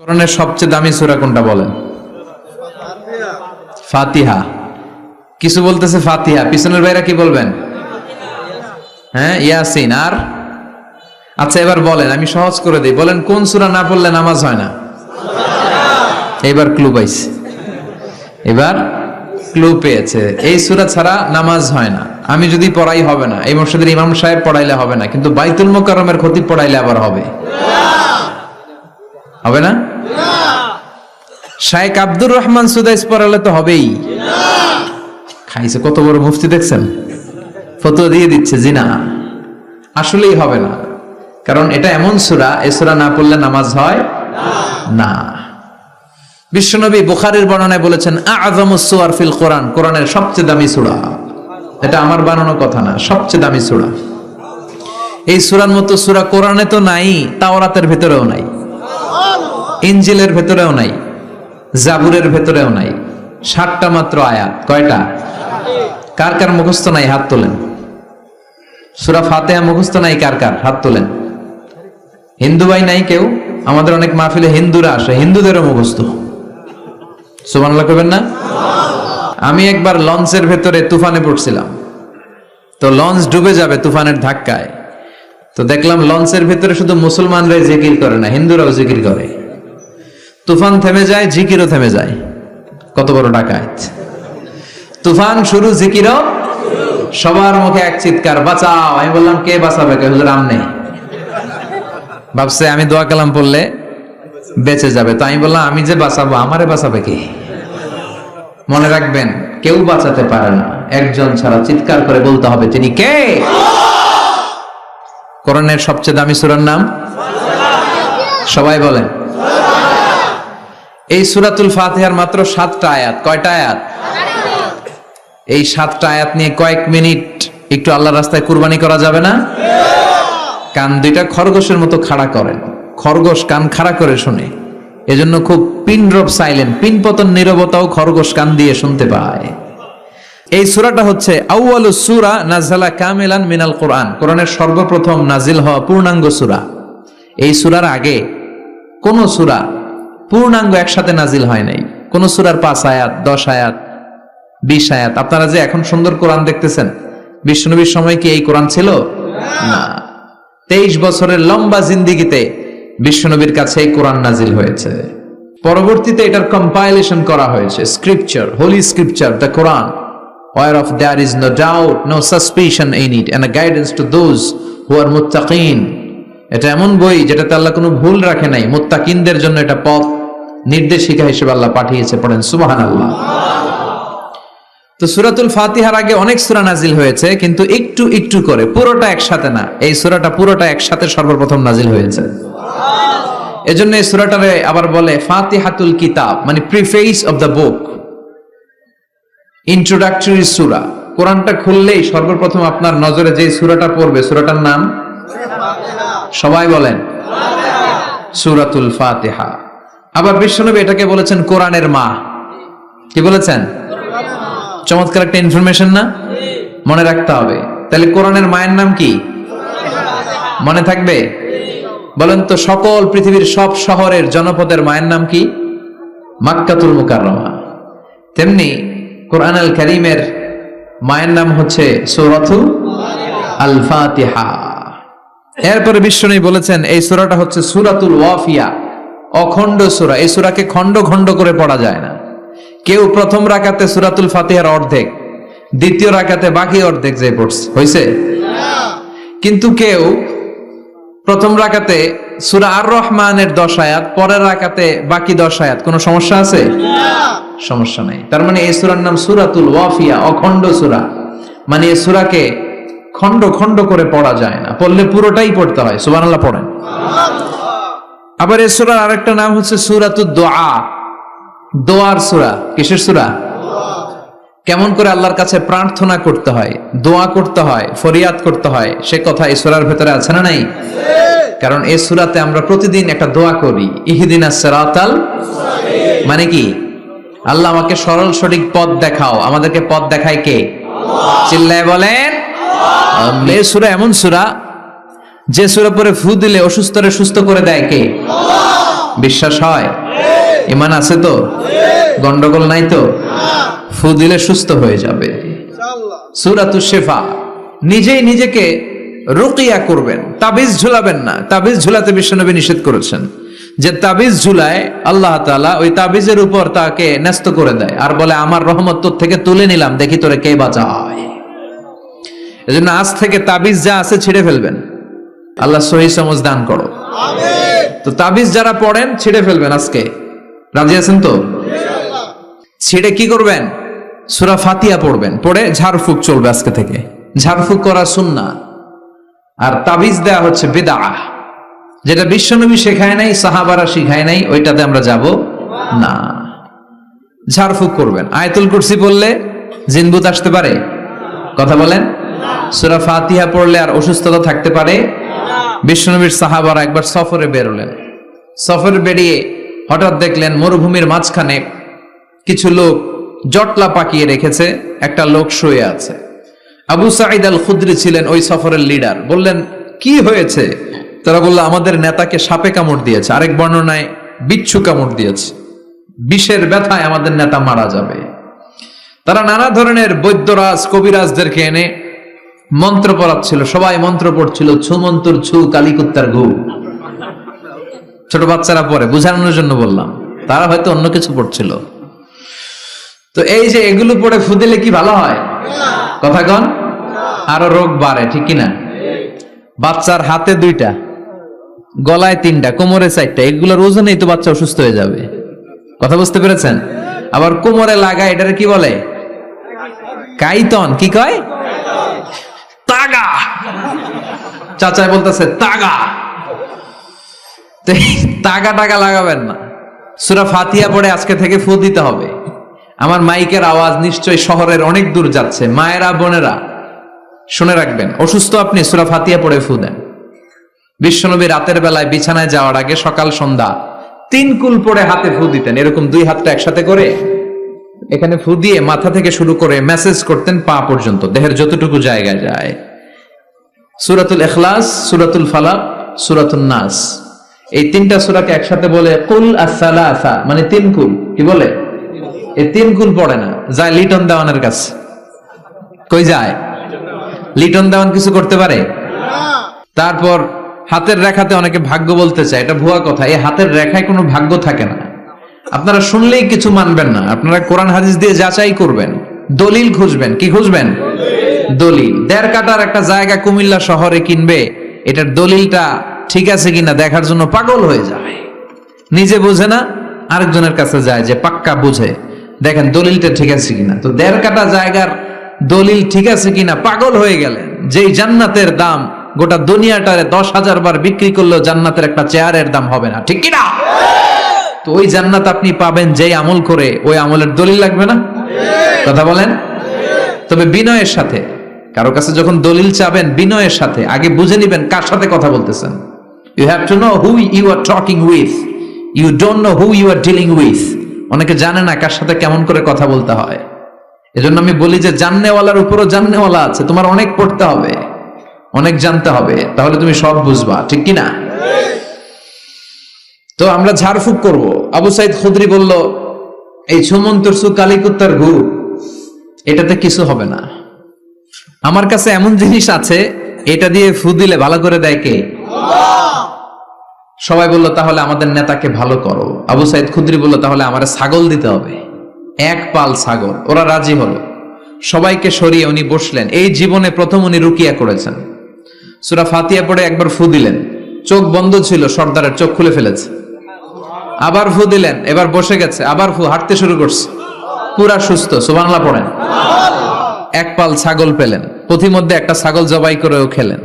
কোরআনের সবচেয়ে দামি সূরা কোনটা বলেন? ফাতিহা। কিছু বলতেছে ফাতিহা, পিছনের ভাইরা কি বলবেন? হ্যাঁ, ইয়াসিন। আর আচ্ছা, এবার বলেন, আমি সহজ করে দিই, বলেন কোন সূরা না পড়লে নামাজ হয় না? এবার ক্লু পাইছে, এবার ক্লু পেয়েছে। এই সূরা ছাড়া নামাজ হয় না। আমি যদি পড়াই হবে না, এই মসজিদের ইমাম সাহেব পড়াইলে হবে না, কিন্তু বাইতুল মুকাররমের খতিব পড়াইলে আবার হবে। হবে না? শাইখ আব্দুর রহমান সুদাইস পড়ালে তো হবেই। খাইছে কত বড় মুফতি দেখছেন, ফতোয়া দিয়ে দিচ্ছে জি না, আসলেই হবে না। কারণ এটা এমন সূরা, এই সূরা না পড়লে নামাজ হয় না। বিশ্বনবী বুখারীর বর্ণনায় বলেছেন আ'যামুস সুওয়ার ফিল কোরআন, কোরআনের সবচেয়ে দামি সূরা। এটা আমার বানানো কথা না, সবচেয়ে দামি সূরা। এই সূরার মতো সূরা কোরআনে তো নাই, তাওরাতের ভেতরেও নাই, ইনজিলের ভেতরেও নাই, জাবুরের ভেতরেও নাই। 60টা মাত্র আয়াত। কয়টা? কার কার মুখস্থ নাই হাত তোলেন। সূরা ফাতিহা মুখস্থ নাই কার কার? হাত তোলেন। হিন্দু ভাই নাই কেউ? আমাদের অনেক মাহফিলে হিন্দুরা আসে, হিন্দুদেরও মুখস্থ। সুবহানাল্লাহ কইবেন না? আমি একবার লঞ্চের ভেতরে তুফানে পড়ছিলাম, তো লঞ্চ ডুবে যাবে তুফানের ধাক্কায়। তো দেখলাম লঞ্চের ভেতরে শুধু মুসলমানরাই জিকির করে না, হিন্দুরাও জিকির করে। তুফান থেমে যায়, জিকিরও থেমে যায়। কত বড় ডাকাত! তুফান শুরু, জিকিরও। সবার মুখে এক চিৎকার, বাঁচাও। আমি বললাম কে বাঁচাবে? কে? হুজুর আমনে। ভাবছে আমি দোয়া কালাম পড়লে বেঁচে যাবে, তো আমি বললাম আমি যে বাঁচাবো, আমারে বাঁচাবে কে? মনে রাখবেন, কেউ বাঁচাতে পারে না, একজন ছাড়া। চিৎকার করে বলতে হবে তিনি কে। কোরআনের সবচেয়ে দামি সূরার নাম সবাই বলেন। এই সূরাতুল ফাতিহার মাত্র 7টা আয়াত। কয়টা আয়াত? এই 7টা আয়াত নিয়ে কয়েক মিনিট একটু আল্লাহর রাস্তায় কুরবানি করা যাবে না? কান দুইটা খরগোশের মতো খাড়া করেন। খরগোশ কান খাড়া করে শুনে, এজন্য খুব পিন ড্রপ সাইলেন্ট, পিন পতন নীরবতাও খরগোশ কান দিয়ে শুনতে পায়। এই সূরাটা হচ্ছে আউয়ালুস সূরা নাযালা কামিলান মিনাল কোরআন, কোরআনের সর্বপ্রথম নাজিল হওয়া পূর্ণাঙ্গ সূরা। এই সূরার আগে কোন সূরা পূর্ণাঙ্গ একসাথে নাজিল হয় নাই। কোন সূরার 5 আয়াত, 10 আয়াত, 20 আয়াত। আপনারা যে এখন সুন্দর কোরআন দেখতেছেন, বিশ্বনবীর সময় কি এই কোরআন ছিল? না। 23 বছরের লম্বা জিন্দেগিতে বিশ্বনবীর কাছে এই কোরআন নাজিল হয়েছে। পরবর্তীতে এটার কম্পাইলেশন করা হয়েছে, scripture, holy scripture, the Quran, whereof there is no doubt, no suspicion in it, and a guidance to those who are muttaqin. এটা এমন বই যেটাতে আল্লাহ কোনো ভুল রাখে নাই, মুত্তাকিনদের জন্য এটা পথ নির্দেশিকা হিসেবে আল্লাহ পাঠিয়েছে। পড়েন সুবহানাল্লাহ। তো সূরাতুল ফাতিহার আগে অনেক সূরা নাজিল হয়েছে, কিন্তু একটু একটু করে, পুরোটা একসাথে না। এই সূরাটা পুরোটা একসাথে সর্বপ্রথম নাজিল হয়েছে। এজন্য এই সূরাটারে আবার বলে ফাতিহাতুল কিতাব, মানে preface of the book, introductory সূরা। কোরআনটা খুললেই সর্বপ্রথম আপনার নজরে যে সূরাটা পড়বে, সূরাটার নাম সবাই বলেন সূরাতুল ফাতিহা। আবার বিশ্বনবী এটাকে বলেছেন কোরআনের মা। কি বলেছেন? চমৎকার একটা ইনফরমেশন না? মনে রাখতে হবে। তাহলে কোরআনের মায়ের নাম কি? মনে থাকবে? বলেন তো, সকল পৃথিবীর সব শহরের জনপদের মায়ের নাম কি? মাক্কাতুল মুকাররমা। তেমনি কোরআন আল কারীমের মায়ের নাম হচ্ছে সূরাতুল আল ফাতিহা। এরপরে বিশ্বনবী বলেছেন এই সূরাটা হচ্ছে সূরাতুল ওয়াফিয়া, অখণ্ড সূরা। এই সূরাকে খণ্ড খণ্ড করে পড়া যায় না। কেউ প্রথম রাকাতে সূরাতুল ফাতিহার অর্ধেক, দ্বিতীয় রাকাতে বাকি অর্ধেক যে পড়ছে হইছে। কিন্তু কেউ প্রথম রাকাতে সূরা আর রহমানের 10 আয়াত, পরের রাকাতে বাকি 10 আয়াত। কোনো সমস্যা আছে? সমস্যা নাই। তার মানে এই সূরার নাম সূরাতুল ওয়াফিয়া, অখণ্ড সূরা। মানে এই সূরাকে খণ্ড খণ্ড করে পড়া যায় না, পড়লে পুরোটাই পড়তে হয়। সুবহানাল্লাহ পড়েন। আবার এই সূরার আরেকটা নাম হচ্ছে সূরাতুদ দুআ, দোয়ার সূরা। কিসের সূরা? কেমন করে আল্লাহর কাছে প্রার্থনা করতে হয়, দোয়া করতে হয়, ফরিয়াদ করতে হয়, সে কথা এই সূরার ভেতরে আছে না নাই? কারণ এই সূরাতে আমরা প্রতিদিন একটা দোয়া করি, ইহদিনাস সিরাতাল মুস্তাকিম। মানে কি? আল্লাহ আমাকে সরল সঠিক পথ দেখাও। আমাদেরকে পথ দেখায় কে? আল্লাহ। চিল্লায় বলেন আল্লাহ। এই সূরা এমন সূরা যে সূরা পরে ফু দিলে অসুস্থরে সুস্থ করে দেয় কে? আল্লাহ। বিশ্বাস হয়? ঈমান আছে তো? গন্ডগোল নাই তো? ফু দিলে সুস্থ হয়ে যাবে। সূরাতুশ শিফা। নিজেই নিজেকে রুকিয়া করবেন, তাবিজ ঝুলাবেন না। তাবিজ ঝুলাতে বিশ্বনবী নিষেধ করেছেন। যে তাবিজ ঝুলায় আল্লাহ তাআলা ওই তাবিজের উপর তাকে ন্যস্ত করে দেয় আর বলে আমার রহমত তোর থেকে তুলে নিলাম, দেখি তোরে কে বাঁচায়। এজন্য আজ থেকে তাবিজ যা আছে ছিঁড়ে ফেলবেন। আল্লাহ সহি সমঝ দান করো, আমিন। তো তাবিজ যারা পড়েন ছিঁড়ে ফেলবেন আজকে, রাজি আছেন তো? ছিঁড়ে কি করবেন? সূরা ফাতিহা পড়বেন, পড়ে ঝাড়ফুঁক চলবে আজকে থেকে। ঝাড়ফুঁক করা সুন্নাহ। আর তাবিজ দেয়া হচ্ছে বিদআহ, যেটা বিশ্বনবী শেখায় নাই, সাহাবারা শিখায় নাই, ওইটাতে আমরা যাব না। ঝাড়ফুঁক করবেন। আয়াতুল কুরসি পড়লে জিনভূত আসতে পারে? কথা বলেন। সূরা ফাতিহা পড়লে আর অসুস্থতা থাকতে পারে? বিশ্বনবীর সাহাবারা একবার সফরে বেরোলেন। সফরে বেরিয়ে হঠাৎ দেখলেন মরুভূমির মাঝখানে কিছু লোক জটলা পাকিয়ে রেখেছে, একটা লোক শুয়ে আছে। আবু সাঈদ আল খুদরি ছিলেন ওই সফরের লিডার। বললেন কি হয়েছে? তারা বলল আমাদের নেতাকে সাপে কামড় দিয়েছে, আরেক বর্ণনায় বিচ্ছু কামড় দিয়েছে, বিষের ব্যথায় আমাদের নেতা মারা যাবে। তারা নানা ধরনের বৈদ্যরাজ কবিরাজদেরকে এনে মন্ত্র পড়াচ্ছিল, সবাই মন্ত্র পড়ছিল, ছু মন্ত্র ছু কালিকুত্তার ঘু। ছোট বাচ্চারা পড়ে, বুঝানোর জন্য বললাম, তারা হয়তো অন্য কিছু পড়ছিল। তো এই যে এগুলো পড়ে ফু দিলে কি ভালো হয়? কথা কন, আরো রোগ বাড়ে, ঠিক কিনা? বাচ্চার হাতে 2টা, গলায় 3টা, কোমরে 4টা, এগুলোর ওজনেই তো বাচ্চা অসুস্থ হয়ে যাবে। কথা বুঝতে পেরেছেন? আবার কোমরে লাগায়, এটারে কি বলে? কাইতন। কি কয়? তাগা। চাচাই বলতেছে তাগা। তাগা টাগা লাগাবেন না। সূরা ফাতিহা পড়ে আজকে থেকে ফু দিতে হবে। আমার মাইকের আওয়াজ নিশ্চয়ই শহরের অনেক দূর যাচ্ছে। মায়েরা বোনেরা শুনে রাখবেন, অসুস্থ আপনি সূরা ফাতিহা পড়ে ফু দেন। বিশ্বনবী রাতের বেলায় বিছানায় যাওয়ার আগে সকাল সন্ধ্যা 3 কুল পড়ে হাতে ফু দিতেন। এরকম 2 হাতটা একসাথে করে এখানে ফু দিয়ে মাথা থেকে শুরু করে মেসেজ করতেন পা পর্যন্ত, দেহের যতটুকু জায়গা যায়। সূরাতুল ইখলাস, সূরাতুল ফালাক, সূরাতুন নাস, এই 3টা সূরাকে একসাথে বলে কুল আস-সালাসা, মানে 3 কুল। কি বলে? এই 3 কুল পড়ে না, যায় লিটন দেওয়ানের কাছে। কই যায়? লিটন দেওয়ান কিছু করতে পারে? তারপর হাতের রেখাতে অনেকে ভাগ্য বলতে চায়, এটা ভুয়া কথা। এই হাতের রেখায় কোনো ভাগ্য থাকে না। আপনারা শুনলেই কিছু মানবেন না, আপনারা কোরআন হাদিস দিয়ে যাচাই করবেন, দলিল খুঁজবেন। কি খুঁজবেন? দলিল। 1.5 কাঠার একটা জায়গা কুমিল্লা শহরে কিনবে, এটার দলিলটা ঠিক আছে কিনা দেখার জন্য পাগল হয়ে যায়। নিজে বোঝে না, আরেকজনের কাছে যায় যে পাক্কা বুঝে, দেখেন দলিলটা ঠিক আছে কিনা। তো 1.5 কাঠা জায়গার দলিল ঠিক আছে কিনা পাগল হয়ে গেলেন। যেই জান্নাতের দাম গোটা দুনিয়াটারে 10,000 বার বিক্রি করলেও জান্নাতের একটা চেয়ারের দাম হবে না, ঠিক কিনা? তো ওই জান্নাত আপনি পাবেন যেই আমল করে, ওই আমলের দলিল লাগবে না? কথা বলেন। তবে বিনয়ের সাথে, কারো কাছে যখন দলিল চাবেন বিনয়ের সাথে আগে বুঝে নিবেন কার সাথে কথা বলতেছেন। You have to know who you are talking with, you don't know who you are dealing with. অনেকে জানে না কার সাথে কেমন করে কথা বলতে হয়। এজন্য আমি বলি যে জাননেওয়ালার উপরও জাননেওয়ালা আছে। তোমার অনেক পড়তে হবে, অনেক জানতে হবে, তাহলে তুমি সব বুঝবা, ঠিক কিনা? তো আমরা ঝাড়ফুঁক করব। আবু সাইদ খুদরি বলল এই ছুমন্তর সু কালিকুত্তার ঘু, এটাতে কিছু হবে না। আমার কাছে এমন জিনিস আছে, এটা দিয়ে ফু দিলে ভালো করে দেয় কে? সবাই বলল তাহলে আমাদের নেতাকে ভালো করো। আবু সাইদ খুদরি বলল তাহলে আমার ছাগল দিতে হবে, 1 পাল ছাগল। ওরা রাজি হলো। সবাইকে সরিয়ে উনি বসলেন। এই জীবনে প্রথম উনি রুকিয়া করেছেন। সূরা ফাতিহা পড়ে একবার ফু দিলেন, চোখ বন্ধ ছিল, সর্দারের চোখ খুলে ফেলেছে। আবার ফু দিলেন, এবার বসে গেছে, আবার ফু, হাঁটতে শুরু করছে, পুরা সুস্থ। সুবহানাল্লাহ পড়েন। 1 পাল ছাগল পেলেন, পথিমধ্যে একটা ছাগল জবাই করেও খেলেন।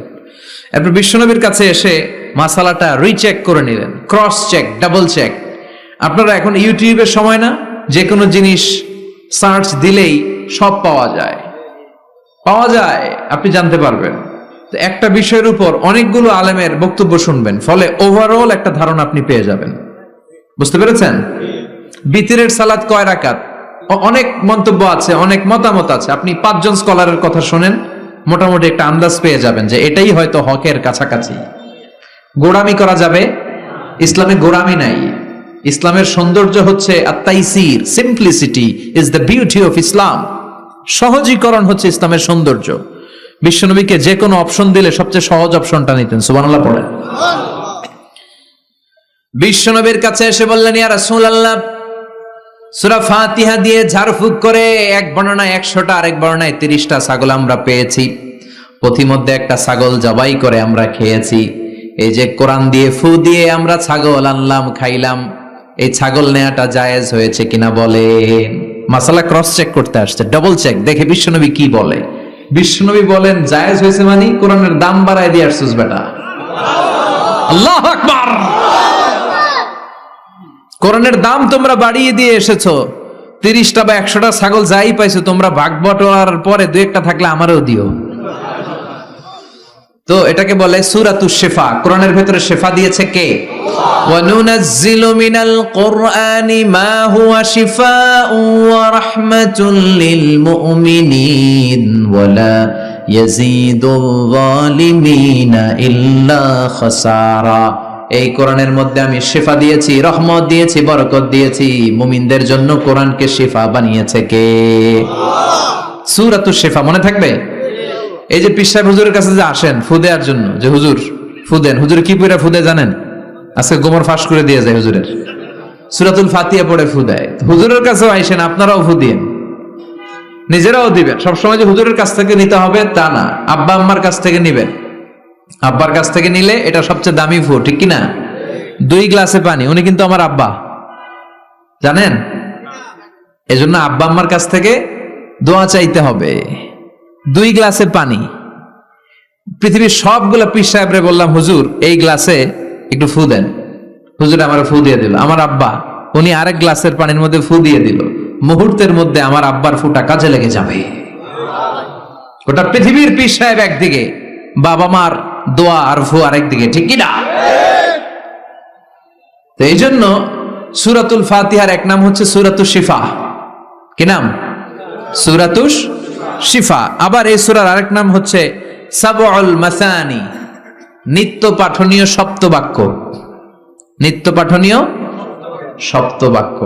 এরপর বিশ্বনবীর কাছে এসে মাসালাটা রিচেক করে নিলেন, ক্রস চেক, ডাবল চেক। আপনারা এখন ইউটিউবের সময় না, যে কোনো জিনিস সার্চ দিলেই সব পাওয়া যায়, আপনি জানতে পারবেন। তো একটা বিষয়ের উপর অনেকগুলো আলেমের বক্তব্য শুনবেন, ফলে ওভারঅল একটা ধারণা আপনি পেয়ে যাবেন। বুঝতে পেরেছেন? বিতিরের সালাত কয় রাকাত, অনেক মন্তব্য আছে, অনেক মতামত আছে। আপনি 5 জন স্কলারের কথা শুনেন, মোটামুটি একটা আন্দাজ পেয়ে যাবেন যে এটাই হয়তো হকের কাছাকাছি। গোড়ামি করা যাবে? ইসলামে গোড়ামি নাই। ইসলামের সৌন্দর্য হচ্ছে আত-তাইসির, simplicity is the beauty of Islam. সহজীকরণ হচ্ছে ইসলামের সৌন্দর্য। বিশ্বনবীকে যে কোনো অপশন দিলে সবচেয়ে সহজ অপশনটা নিতেন। সুবহানাল্লাহ পড়েন। বিশ্বনবীর কাছে এসে বললেন, ইয়া রাসূলুল্লাহ, সূরা ফাতিহা দিয়ে ঝাড়ফুঁক করে এক বর্ণনায় 100টা, আরেক বর্ণনায় 30টা ছাগল আমরা পেয়েছি। পথিমধ্যে একটা ছাগল জবাই করে আমরা খেয়েছি। এই যে কোরআন দিয়ে ফু দিয়ে আমরা ছাগল আনলাম, খাইলাম, এই ছাগল নেয়াটা জায়েজ হয়েছে কিনা বলেন। মাসালা ক্রস চেক করতে আসছে, ডবল চেক, দেখে বিশ্বনবী কি বলে। বিশ্বনবী বলেন জায়েজ হয়েছে মানে কোরআনের দাম বাড়ায় দিয়ে আসছিস বেটা। আল্লাহু আকবার। কোরআনের দাম তোমরা বাড়িয়ে দিয়ে এসেছো। 30টা বা 100টা ছাগল যাই পাইছো তোমরা, ভাগ বটোয়ার পরে 2-1টা থাকলে আমারও দিও। তো এটাকে বলে সূরাতুশ শিফা। কোরআনের ভেতরে শিফা দিয়েছে কে? ওয়া নুনাজ্জিলু মিনাল কুরআনি মা হুয়া শিফাউন ওয়া রাহমাতুল লিল মুমিনিন ওয়া লা ইয়াজিদুল যালিমিনা ইল্লা খাসারা। এই কোরআনের মধ্যে আমি শিফা দিয়েছি, রহমত দিয়েছি, বরকত দিয়েছি। মুমিনদের জন্য কোরআনকে শিফা বানিয়েছে কে? সূরাতুশ শিফা মনে থাকবে? এই যে পীর সাহেব হুজুরের কাছে যে আসেন ফু দেওয়ার জন্য, যে হুজুর ফু দেন, হুজুর কি পড়ে ফু দেয় জানেন? আজকে গোমর ফাঁস করে দিয়ে যায় হুজুরের, সূরাতুল ফাতিহা পড়ে ফু দেয়। হুজুরের কাছেও আইসেন, আপনারাও ফু দিন, নিজেরাও দিবেন। সবসময় যে হুজুরের কাছ থেকে নিতে হবে তা না, আব্বা আম্মার কাছ থেকে নিবেন। আব্বার কাছ থেকে নিলে এটা সবচেয়ে দামি ফু, ঠিক কিনা? 2 গ্লাসে পানি, উনি কিন্তু আমার আব্বা, জানেন? এজন্য আব্বা আম্মার কাছ থেকে দোয়া চাইতে হবে। 2 গ্লাসে পানি। পৃথিবীর সবগুলা পীর সাহেবরে বললাম, হুজুর এই গ্লাসে একটু ফু দেন। হুজুর আমার ফু দিয়ে দিল। আমার আব্বা, উনি আরেক গ্লাসের পানির মধ্যে ফু দিয়ে দিল। মুহূর্তের মধ্যে আমার আব্বার ফুটা কাজে লেগে যাবে। গোটা পৃথিবীর পীর সাহেব একদিকে, বাবা মার দোয়া আর ফু আরেক দিকে, ঠিক কিনা? তো এই জন্য সূরাতুল ফাতিহার এক নাম হচ্ছে সূরাতুশ শিফা। কি নাম? সূরাতুশ শিফা। আবার এই সূরার আরেক নাম হচ্ছে সাবউল মাসানি, নিত্য পাঠনীয় সপ্তবাক্য। নিত্য পাঠনীয় সপ্তবাক্য,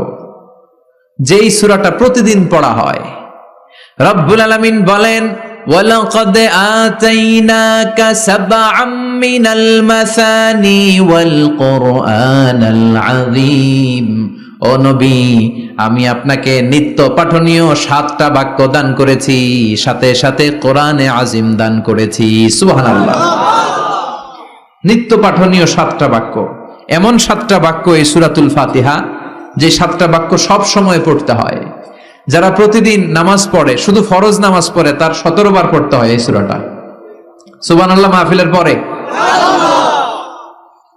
যেই সূরাটা প্রতিদিন পড়া হয়। রব্বুল আলামিন বলেন, ওয়ালাকাদ আতাইনাকা সাবআম মিনাল মাসানি ওয়াল কুরআনাল আযীম। ও নবী, আমি আপনাকে নিত্য পাঠনীয় 7টা বাক্য দান করেছি, সাথে সাথে কোরআনে আজিম দান করেছি। সুবহানাল্লাহ। নিত্য পাঠনীয় 7টা বাক্য, এমন 7টা বাক্য এই সূরাতুল ফাতিহা, যে 7টা বাক্য সব সময় পড়তে হয়। যারা প্রতিদিন নামাজ পড়ে, শুধু ফরজ নামাজ পড়ে, তার 17 বার পড়তে হয় এই সূরাটা। সুবহানাল্লাহ মাহফিলের পরে।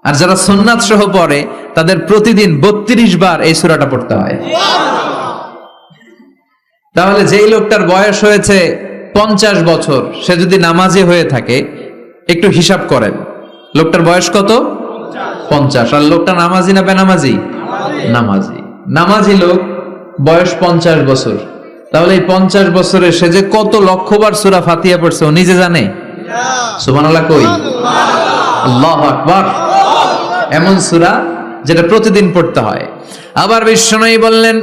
আর যারা সুন্নাত সহ পড়ে, তাদের প্রতিদিন 32 বার এই সূরাটা পড়তে হয়। তাহলে যেই লোকটার বয়স হয়েছে 50 বছর, সে যদি নামাজি হয়ে থাকে, একটু হিসাব করেন, লোকটার বয়স কত? 50। আর লোকটা নামাজি না বেনামাজি? নামাজি। নামাজি লোক বয়স 50 বছর, তাহলে এই 50 বছরে সে যে কত লক্ষবার সূরা ফাতিহা পড়ছে ও নিজে জানে? সুবহানাল্লাহ কই? আল্লাহু আকবার। এমন সূরা যেটা প্রতিদিন পড়তে হয়। আবার বিশ্বনবী বললেন,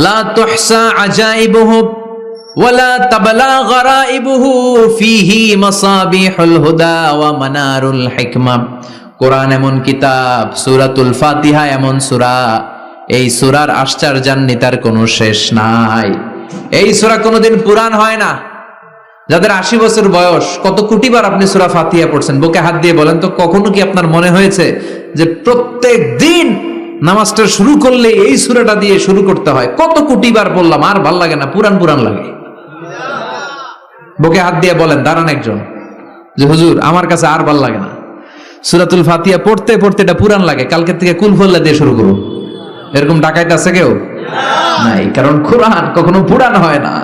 লা তুহসা আজাইবুহু ওয়ালা তাবলা গরাইবুহু ফিহি মাসাবিহুল হুদা ওয়া মানারুল হিকমা। কোরআন এমন কিতাব, সূরাতুল ফাতিহা এমন সূরা, এই সূরার আশ্চর্যান্বিতার কোনো শেষ নাই। এই সূরা কোনোদিন পুরান হয় না। যাদের 80 বছর বয়স, কত কোটিবার আপনি সূরা ফাতিহা পড়ছেন? বুকে হাত দিয়ে বলেন তো, কখনো কি আপনার মনে হয়েছে যে প্রত্যেক দিন নামাজটা শুরু করলে এই সূরাটা দিয়ে শুরু করতে হয়? কত কোটিবার বললাম, আর ভাল লাগে না, পুরান পুরান লাগে। বুকে হাত দিয়ে বলেন, দাঁড়ান একজন, যে হুজুর আমার কাছে আর ভাল লাগে না, সূরাতুল ফাতিহা পড়তে পড়তে এটা পুরান লাগে, কালকে থেকে কুল ফল্লা দিয়ে শুরু করব। এরকম ডাকাইত আছে কেউ? নাই। কারণ কোরআন কখনো পুরান হয় না,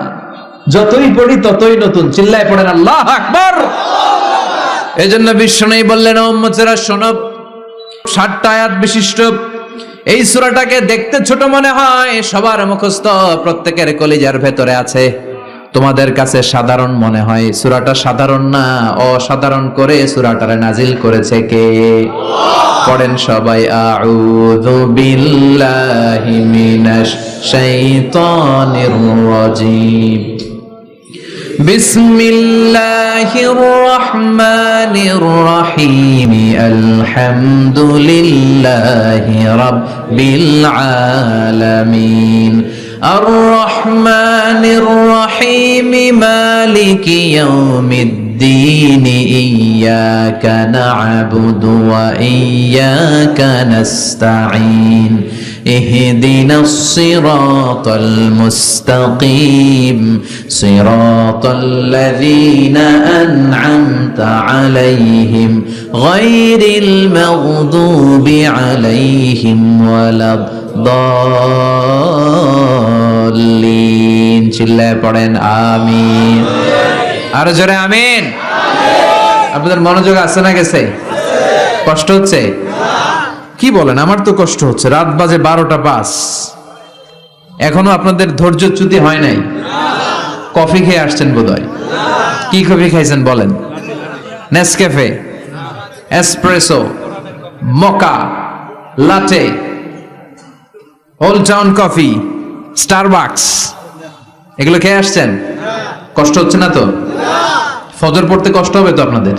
যতই পড়ি ততই নতুন। চিল্লায় পড়েন আল্লাহু আকবার। এজন্য বিশ্বনবী বললেন, ও উম্মতেরা শোনো, 60টা আয়াত বিশিষ্ট এই সূরাটাকে দেখতে ছোট মনে হয়, সবার মুখস্থ, প্রত্যেকের কলিজার ভেতরে আছে। তোমাদের কাছে সাধারণ মনে হয়, সূরাটা সাধারণ না, অসাধারণ করে সূরাটারে নাজিল করেছে কে? পড়েন সবাই, আউযু বিল্লাহি মিনাশ শাইতানির রাজিম। বিসমিল্লাহির রহমানির রহিম। আলহামদুলিল্লাহি রাব্বিল আলামিন। আর-রহমানির রহিম। মালিকি ইয়াউমিদ্দিন। ইয়্যাকা না'বুদু ওয়া ইয়্যাকা নাস্তাঈন। ইহদিনাস সিরাতাল মুস্তাকিম। সিরাতাল্লাযীনা আন'আমতা আলাইহিম গায়রিল মাগদুবি আলাইহিম ওয়ালাদ-দাল্লিন। চিল্লায়ে পড়েন আমিন। আরো জোরে আমিন। আপনাদের মনোযোগ আছে না গেছে? কষ্ট হচ্ছে? কি বলেন? আমার তো কষ্ট হচ্ছে। রাত বাজে 12টা 5, এখনো আপনাদের ধৈর্যচ্যুতি হয় নাই? কফি খেয়ে আসছেন বোধহয়। কি কফি খাইছেন বলেন? নেসক্যাফে, এসপ্রেসো, মোকা, লাটে, ওল্ড টাউন কফি, স্টারবাকস, এগুলো খেয়ে আসছেন? কষ্ট হচ্ছে না তো? ফজর পড়তে কষ্ট হবে তো আপনাদের?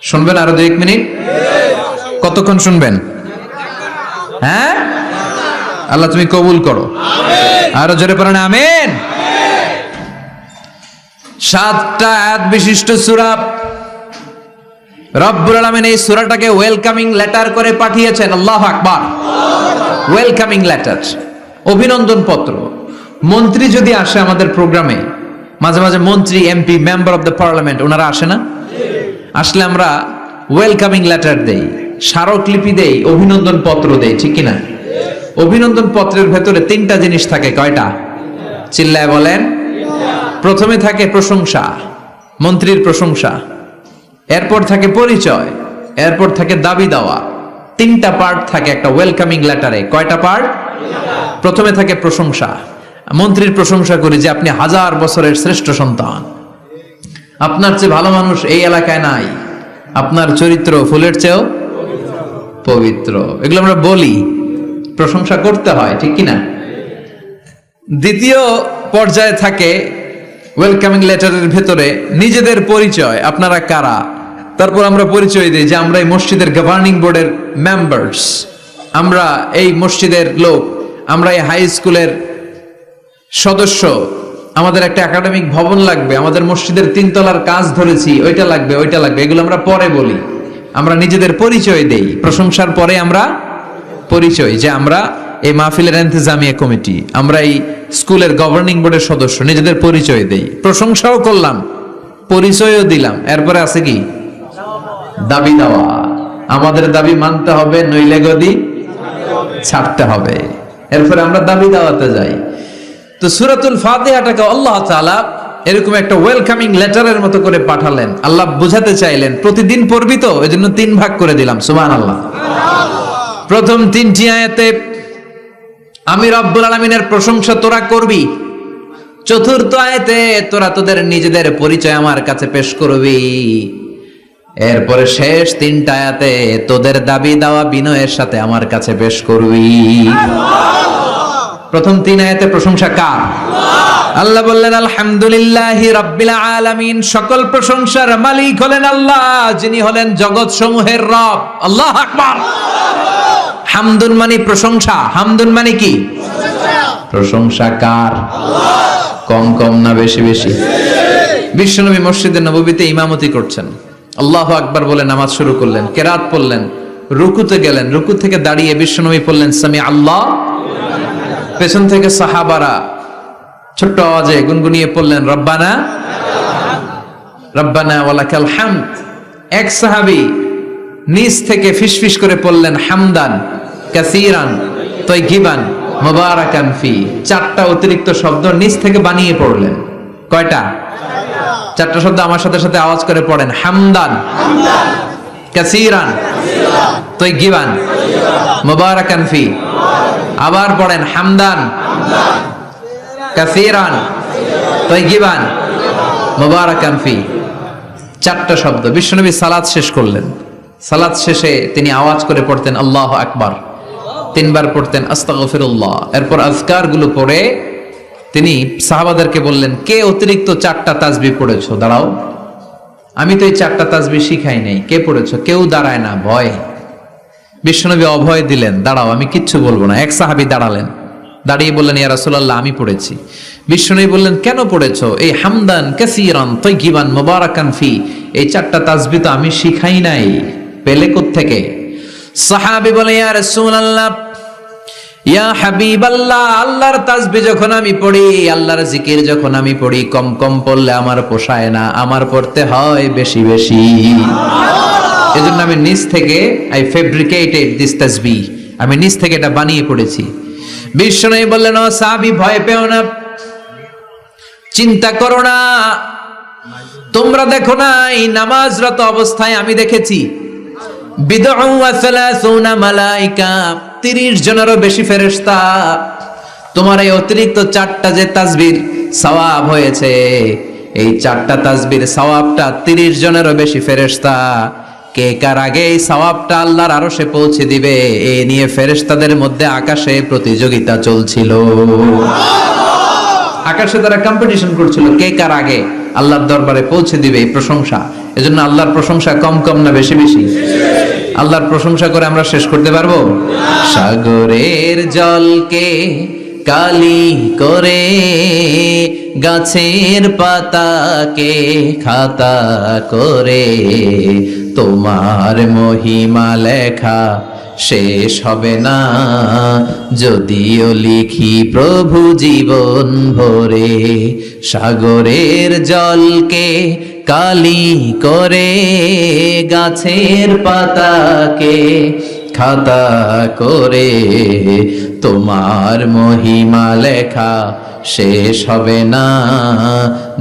শুনবেন আরো 2-1 মিনিট? কতক্ষণ শুনবেন? হ্যাঁ, আল্লাহ তুমি কবুল করো। আরো জোরে পড়েন আমিন। 7টা আয়াত বিশিষ্ট সূরা। রব্বুল আলামিন এই সূরাটাকে ওয়েলকামিং লেটার করে পাঠিয়েছেন। আল্লাহু আকবার। ওয়েলকামিং লেটার, অভিনন্দন পত্র। মন্ত্রী যদি আসে আমাদের প্রোগ্রামে, মাঝে মাঝে মন্ত্রী, MP, member of the parliament, ওনারা আসে না? আসলে আমরা ওয়েলকামিং লেটার দেই, স্মারকলিপি দেই, অভিনন্দন পত্র দেই, ঠিক কিনা? অভিনন্দন পত্রের ভেতরে 3টা জিনিস থাকে। কয়টা? চিল্লায় বলেন। প্রথমে থাকে প্রশংসা, মন্ত্রীর প্রশংসা। এরপর থাকে পরিচয়, এরপর থাকে দাবি দেওয়া। 3টা পার্ট থাকে একটা ওয়েলকামিং লেটারে। কয়টা পার্ট? প্রথমে থাকে প্রশংসা। মন্ত্রীর প্রশংসা করি যে আপনি 1000 বছরের শ্রেষ্ঠ সন্তান, আপনার চেয়ে ভালো মানুষ এই এলাকায় নাই, আপনার চরিত্র ফুলের চেয়েও পবিত্র। এগুলো আমরা বলি, প্রশংসা করতে হয়, ঠিক কিনা? দ্বিতীয় পর্যায়ে থাকে ওয়েলকামিং লেটারের ভেতরে নিজেদের পরিচয়, আপনারা কারা। তারপর আমরা পরিচয় দিই যে আমরা এই মসজিদের গভর্নিং বোর্ডের মেম্বার্স, আমরা এই মসজিদের লোক, আমরা এই হাই স্কুলের সদস্য, আমাদের একটা একাডেমিক ভবন লাগবে, আমাদের মসজিদের 3 তলার কাজ ধরেছি, ওইটা লাগবে, ওইটা লাগবে। এগুলো আমরা পরে বলি, আমরা নিজেদের পরিচয় দেই। প্রশংসার পরে আমরা পরিচয়, যে আমরা এই মাহফিলের ইন্তেজামিয়া কমিটি, আমরা এই স্কুলের গভর্নিং বোর্ডের সদস্য, নিজেদের পরিচয় দেই। প্রশংসাও করলাম, পরিচয়ও দিলাম। এরপরে আছে কি? দাবি দেওয়া। আমাদের দাবি মানতে হবে, নইলে গদি ছাড়তে হবে। এরপরে আমরা দাবি দেওয়াতে যাই। তো সূরাতুল ফাতিহাটাকে আল্লাহ তাআলা এরকম একটা ওয়েলকামিং লেটারের মতো করে পাঠালেন। আল্লাহ বুঝাতে চাইলেন প্রতিদিন পড়বি তো, এজন্য 3 ভাগ করে দিলাম। সুবহানাল্লাহ। প্রথম 3টি আয়াতে আমি রব্বুল আলামিনের প্রশংসা তোরা করবি। চতুর্থ আয়াতে তোরা তোদের নিজেদের পরিচয় আমার কাছে পেশ করবি। এরপরে শেষ 3টা আয়াতে তোদের দাবি দাওয়া বিনয়ের সাথে আমার কাছে পেশ করবি। প্রথম 3 আয়াতে প্রশংসা কার? আল্লাহ বললেন আলহামদুলিল্লাহি রাব্বিল আলামিন। সকল প্রশংসার মালিক হলেন আল্লাহ, যিনি হলেন জগৎ সমূহের রব। আল্লাহু আকবার। হামদুন মানে প্রশংসা। হামদুন মানে কি? প্রশংসা কার? কম কম না বেশি বেশি? বিশ্বনবী মসজিদে নববীতে ইমামতি করছেন, আল্লাহু আকবার বলে নামাজ শুরু করলেন, কেরাত পড়লেন, রুকুতে গেলেন, রুকু থেকে দাঁড়িয়ে বিশ্বনবী পড়লেন সামি আল্লাহ। পেছন থেকে সাহাবারা ছোট্ট আওয়াজে গুনগুনিয়ে পড়লেন রব্বানা রব্বানা ওয়ালাকাল হামদ। এক সাহাবী নিচ থেকে ফিসফিস করে পড়লেন হামদান কাসীরান তাইয়িবান মুবারাকান ফি। 4টা অতিরিক্ত শব্দ নিচ থেকে বানিয়ে পড়লেন। কয়টা? 4টা শব্দ আমার সাথে সাথে আওয়াজ করে পড়েন। হামদান কাসীরান তাইয়িবান মুবারাকান ফি। আবার পড়েন হামদান কাসীরান তাইয়িবান মুবারাকান ফি। চারটা শব্দ। বিশ্বনবী সালাত শেষ করলেন, সালাত শেষে তিনি আওয়াজ করে পড়তেন আল্লাহু আকবার, তিনবার পড়তেন আস্তাগফিরুল্লাহ। এরপর আজকার গুলো পড়ে তিনি সাহাবাদেরকে বললেন, কে অতিরিক্ত চারটা তাসবিহ পড়েছো দাঁড়াও, আমি তো এই চারটা তাসবিহ শিখাই নাই, কে পড়েছো? কেউ দাঁড়ায় না, ভয়। বিশ্বনবী অভয় দিলেন, দাঁড়াও আমি কিচ্ছু বলবো না। এক সাহাবী দাঁড়ালেন, দাঁড়িয়ে বললেন ইয়া রাসূলুল্লাহ আমি পড়েছি। বিশ্বনবী বললেন কেন পড়েছো? এই হামদান কাসীরান তাইয়িবান মুবারাকান ফি, এই চারটা তাসবিহ তো আমি শিখাই নাই, পেলে কোত্থেকে? সাহাবী বলে ইয়া রাসূলুল্লাহ ইয়া হাবিবাল্লাহ, আল্লাহর তাসবিহ যখন আমি পড়ি, আল্লাহর জিকির যখন আমি পড়ি, কম কম পড়লে আমার পোষায় না, আমার পড়তে হয় বেশি বেশি। এজন্য আমি নিজ থেকে আই ফেব্রিকেটেড দিস তাসবিহ, আমি নিজ থেকে এটা বানিয়ে পড়েছি। বিশ্বনবী বললেন ও সাহাবী ভয় পেও না, চিন্তা করো না, তোমরা দেখো না এই নামাজরত অবস্থায় আমি দেখেছি বিদউ ওয়া সালাসুনা মালাইকা, 30 জনেরও বেশি ফেরেশতা। তোমার এই অতিরিক্ত চারটা যে তাসবিহ সওয়াব হয়েছে, এই চারটা তাসবির সওয়াবটা 30 জনেরও বেশি ফেরেশতা কে কার আগে এই সওয়াবটা আল্লাহর আরশে পৌঁছে দিবে, এই নিয়ে ফেরেশতাদের মধ্যে আকাশে প্রতিযোগিতা চলছিল। আকাশে তারা কম্পিটিশন করছিল কে কার আগে আল্লাহর দরবারে পৌঁছে দিবে এই প্রশংসা। এজন্য আল্লাহর প্রশংসা কম কম না বেশি বেশি? আল্লাহর প্রশংসা করে আমরা শেষ করতে পারবো? সাগরের জলকে কালি করে, গাছের পাতাকে খাতা করে, তোমার মহিমা লেখা শেষ হবে না, যদিও লিখি প্রভু জীবন ভরে। সাগরের জলকে কালি করে, গাছের পাতাকে খাতা করে, তোমার মহিমা লেখা শেষ হবে না,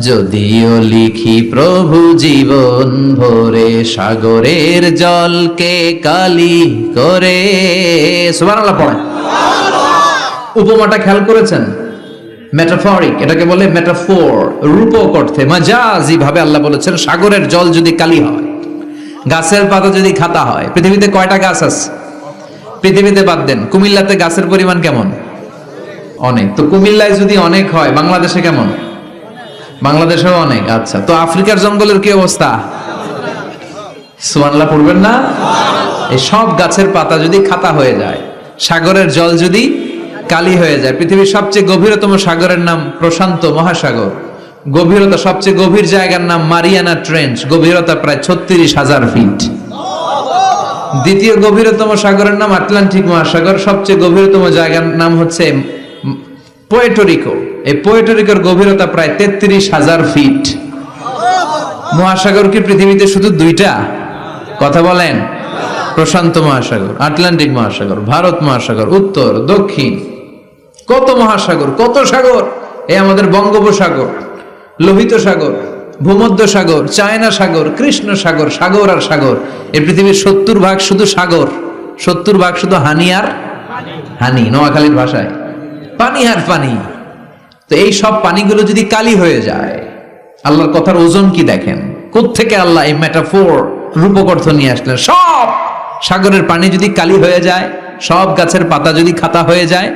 যদিও লিখি প্রভু জীবন ভরে। সাগরের জলকে কালি করে, সুবহানাল্লাহ পড়েন। উপমাটা খেয়াল করেছেন? মেটাফরিক, এটাকে বলে মেটাফোর, রূপক অর্থে মাজাজি ভাবে আল্লাহ বলেছেন সাগরের জল যদি কালি হয়, গাছের পাতা যদি খাতা হয়। পৃথিবীতে কয়টা গাছ আছে? পৃথিবীতে বাদ দেন, কুমিল্লাতে গাছের পরিমাণ কেমন? অনেক। তো কুমিল্লায় যদি অনেক হয়, বাংলাদেশে কেমন? বাংলাদেশেও অনেক। আচ্ছা, তো আফ্রিকার জঙ্গলের কি অবস্থা? সুবহানাল্লাহ পড়বেন না? এই সব গাছের পাতা যদি খাতা হয়ে যায়, সাগরের জল যদি কালি হয়ে যায়। পৃথিবীর সবচেয়ে গভীরতম সাগরের নাম প্রশান্ত মহাসাগর, গভীরতা সবচেয়ে গভীর জায়গার নাম মারিয়ানা ট্রেঞ্চ, গভীরতা প্রায় 36,000 ফিট। দ্বিতীয় গভীরতম সাগরের নাম আটলান্টিক মহাসাগর, সবচেয়ে গভীরতম জায়গার নাম হচ্ছে পুয়ের্টো। এই পুয়ের্টোরিকোর গভীরতা প্রায় 33,000 ফিট। মহাসাগর কি পৃথিবীতে শুধু দুইটা? কথা বলেন। প্রশান্ত মহাসাগর, আটলান্টিক মহাসাগর, ভারত মহাসাগর, উত্তর দক্ষিণ, কত মহাসাগর, কত সাগর। এই আমাদের বঙ্গোপসাগর, লোহিত সাগর, ভূমধ্য সাগর, চায়না সাগর, কৃষ্ণ সাগর, সাগর আর সাগর। এই পৃথিবীর 70% শুধু সাগর, 70% শুধু হানি আর হানি, নোয়াখালীর ভাষায় পানি আর পানি। তো এই সব পানিগুলো যদি কালি হয়ে যায়, আল্লাহর কথার ওজন কি দেখেন? কোত্থেকে আল্লাহ এই মেটাফোর রূপক অর্থ নিয়ে আসলেন? সব সাগরের পানি যদি কালি হয়ে যায়, সব গাছের পাতা যদি খাতা হয়ে যায়,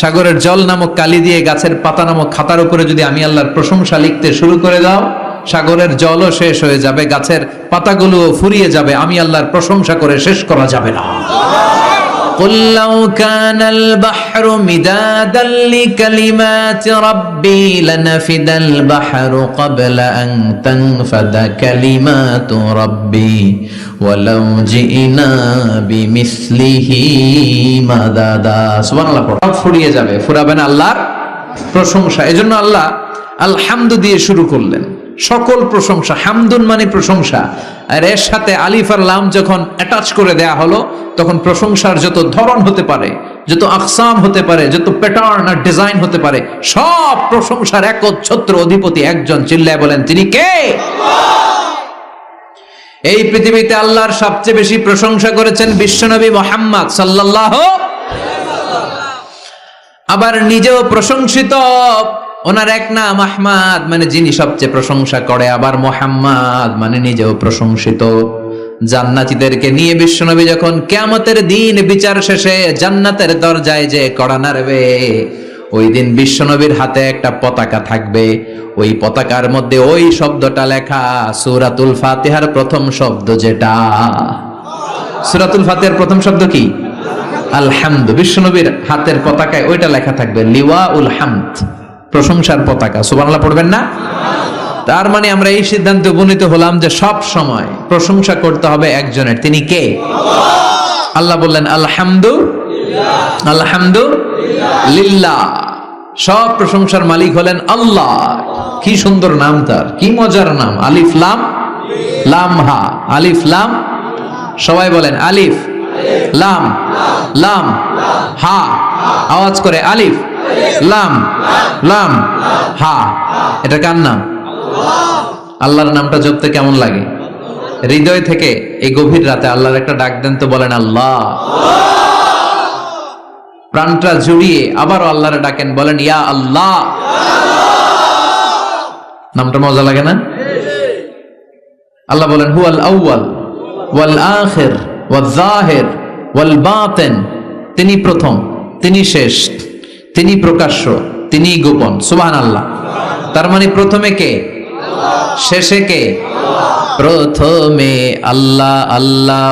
সাগরের জল নামক কালি দিয়ে গাছের পাতা নামক খাতার উপরে যদি আমি আল্লাহর প্রশংসা লিখতে শুরু করে দাও, সাগরের জলও শেষ হয়ে যাবে, গাছের পাতাগুলোও ফুরিয়ে যাবে, আমি আল্লাহর প্রশংসা করে শেষ করা যাবে না। قل لو كان البحر مدادا لكلمات ربي لنفد البحر قبل أن تنفد كلمات ربي ولو جئنا بمثله مددا সুবহান আল্লাহ। সব ফুরিয়ে যাবে, ফুরাবে না আল্লাহর প্রশংসা। এজন্য আল্লাহ আলহামদু দিয়ে শুরু করলেন। সকল প্রশংসা, হামদুন মানে প্রশংসা, আর এর সাথে আলিফ আর লাম যখন অ্যাটাচ করে দেয়া হলো, তখন প্রশংসার যত ধরন হতে পারে, যত আকসাম হতে পারে, যত প্যাটার্ন আর ডিজাইন হতে পারে, সব প্রশংসার একচ্ছত্র অধিপতি একজন। চিল্লায় বলেন তিনি কে? এই পৃথিবীতে আল্লাহর সবচেয়ে বেশি প্রশংসা করেছেন বিশ্বনবী মুহাম্মদ সাল্লাল্লাহু, আবার নিজেও প্রশংসিত। ওনার এক নাম আহমাদ, মানে যিনি সবচেয়ে প্রশংসা করে, আবার মুহাম্মদ মানে নিজেও প্রশংসিত। জান্নাতীদেরকে নিয়ে বিশ্বনবী যখন কিয়ামতের দিন বিচার শেষে জান্নাতের দরজায় যে কড়া নাড়বে, ওই দিন বিশ্বনবীর হাতে একটা পতাকা থাকবে। ওই পতাকার মধ্যে ওই শব্দটা লেখা, সূরাতুল ফাতিহার প্রথম শব্দ যেটা। সূরাতুল ফাতিহার প্রথম শব্দ কি? আলহামদু। বিশ্বনবীর হাতের পতাকায় ওইটা লেখা থাকবে, লিওয়াউল হামদ, প্রশংসার পতাকা। সুবহানাল্লাহ পড়বেন না? তার মানে আমরা এই সিদ্ধান্তে উপনীত হলাম যে সব সময় প্রশংসা করতে হবে একজনের। তিনি কে? আল্লাহ বললেন আলহামদুলিল্লাহ, সব প্রশংসার মালিক হলেন আল্লাহ। কি সুন্দর নাম তার, কি মজার নাম। আলিফ লাম লাম হা, আলিফ লাম, সবাই বলেন আলিফ লাম লাম হা, আওয়াজ করে আলিফ লাম লাম হা। এটা কার নাম? আল্লাহর নামটা জপতে কেমন লাগে? হৃদয় থেকে এই গভীর রাতে আল্লাহর একটা ডাক দেন তো, বলেন আল্লাহ। প্রাণটা জুড়িয়ে আবারও আল্লাহরে ডাকেন, বলেন ইয়া আল্লাহ। নামটা মজা লাগে না? আল্লাহ বলেন হুয়াল আউয়াল ওয়াল আখির ওয়াল যাহির ওয়াল বাতিন, তিনি প্রথম, তিনি শেষ, তিনি প্রকাশ্য, তিনি গোপন। সুবহানাল্লাহ। তার মানে প্রথমে কে, শেষে কে? প্রথমে আল্লাহ আল্লাহ,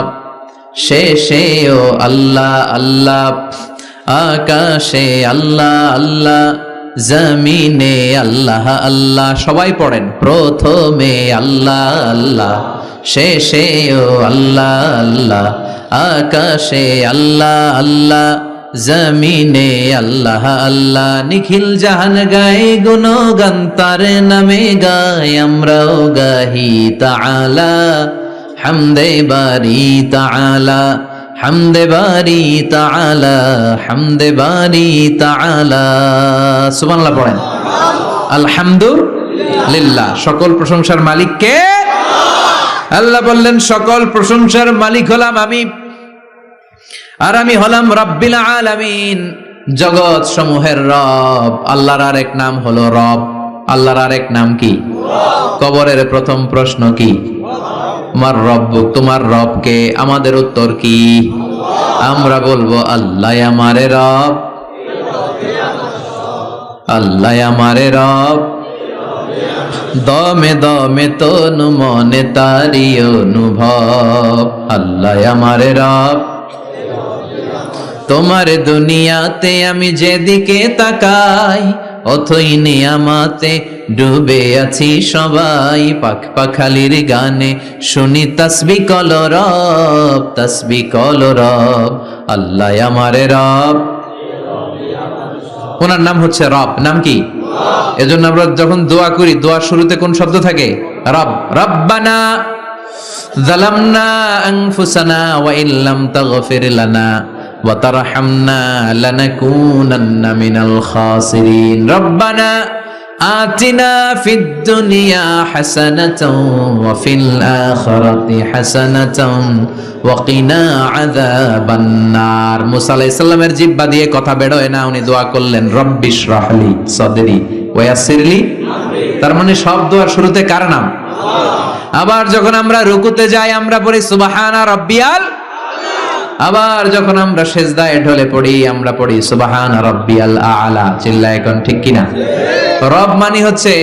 শেষেও আল্লাহ আল্লাহ, আকাশে আল্লাহ আল্লাহ, জমিনে আল্লাহ আল্লাহ। সবাই পড়েন, প্রথমে আল্লাহ আল্লাহ, শেষেও আল্লাহ আল্লাহ, আকাশে আল্লাহ আল্লাহ, জমিনে আল্লাহ আল্লাহ। নিখিল জাহান গায় গুণগান তার নামে গায়, আমরাও গাহি তাআলা হামদে বারি তাআলা, হামদে বারি তাআলা, হামদে বারি তাআলা। সুবহানাল্লাহ পড়েন। আলহামদুলিল্লাহ, সকল প্রশংসার মালিক কে? আল্লাহ বললেন সকল প্রশংসার মালিক হলাম আমি, আর আমি হলাম রব্বিল আলামিন, জগৎ সমূহের রব। আল্লাহর আরেক নাম হলো রব। আল্লাহর আরেক নাম কি? কবরের প্রথম প্রশ্ন কি? আমার রব, তোমার রব কে? আমাদের উত্তর কি? আমরা বলবো আল্লাহ আমারে রব, আল্লাহ আমারে রব, দমে দমে তনু মনে তারি অনুভব। আল্লাহ আমারে রব, তোমার দুনিয়াতে আমি যেদিকে তাকাই, অথই নিয়ামতে ডুবে আছি সবাই। পাখ পাখালির গানে শুনি তাসবিহ কলরব, তাসবিহ কলরব। আল্লাহ আমারে রব, ওনার নাম হচ্ছে রব। নাম কি? এজন্য আমরা যখন দোয়া করি, দোয়ার শুরুতে কোন শব্দ থাকে? রব। রব্বানা যালামনা আনফুসানা ওয়া ইল্লাম তাগফির লানা ওয়া তারহামনা লানাকুনান্না মিনাল খাসিরিন। রব্বানা আতিনা ফিদ দুনিয়া হাসানাতাও ওয়া ফিল আখিরাতি হাসানাতাও ওয়া কিনা আযাবান নার। মুসা আলাইহিস সালামের জিহ্বা দিয়ে কথা বের হয় না, উনি দোয়া করলেন রব্বিশ রাহলি সাদরি ওয়া ইয়াসসিরলি আমরি। তার মানে সব দোয়ার শুরুতে কার নাম? আল্লাহ। আবার যখন আমরা রুকুতে যাই আমরা পড়ি সুবহানা রাব্বিয়াল, আবার যখন আমরা সেজদায় ঢলে পড়ি আমরা পড়ি সুবহানা রাব্বিয়াল আ'লা। চিল্লায় এখন ঠিক কিনা? রব মানে হচ্ছে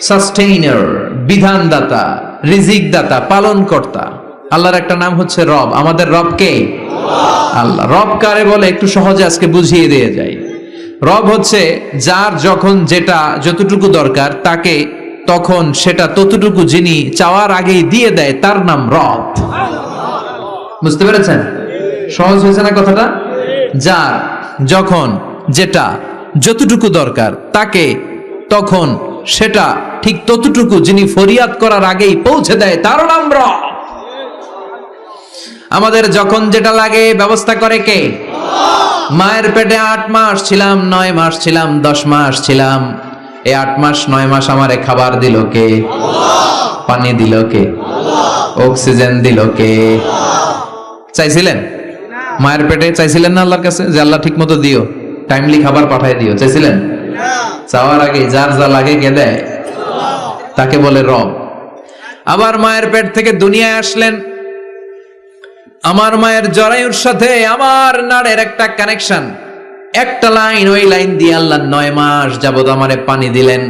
সাস্টেইনার, বিধানদাতা, রিজিক দাতা, পালন কর্তা। আল্লাহর একটা নাম হচ্ছে রব। আমাদের রব কে? আল্লাহ। রব কারে বলে একটু সহজে আজকে বুঝিয়ে দিয়ে যাই। রব হচ্ছে যার যখন যেটা যতটুকু দরকার তাকে তখন সেটা ততটুকু যিনি চাওয়ার আগেই দিয়ে দেয়, তার নাম রব। বুঝতে পেরেছেন? সহজ হয়েছে না কথাটা? যার যখন যেটা যতটুকু দরকার তাকে তখন সেটা ঠিক ততটুকু যিনি ফরিয়াদ করার আগেই পৌঁছে দেয়, তার নাম রব। আমাদের যখন যেটা লাগে ব্যবস্থা করে কে? মায়ের পেটে 8 মাস ছিলাম, 9 মাস ছিলাম, 10 মাস ছিলাম, এই 8 মাস 9 মাস আমারে খাবার দিল কে? পানি দিল কে? অক্সিজেন দিল কে? চাইছিলেন? মায়ের পেটে চাইছিলেন না আল্লাহর কাছে যে আল্লাহ ঠিক মতো দিও, টাইমলি খাবার পাঠায় দিও? চাইছিলেন? চাওয়ার আগে যার যা লাগে কে দেয়? তাকে বলে রব। আবার মায়ের পেট থেকে দুনিয়ায় আসলেন, আমার মায়ের জরায়ুর সাথে আমার নাড়ের একটা কানেকশন, একটা লাইন, ওই লাইন দিয়ে আল্লাহ 9 মাস যাবত আমারে পানি দিলেন,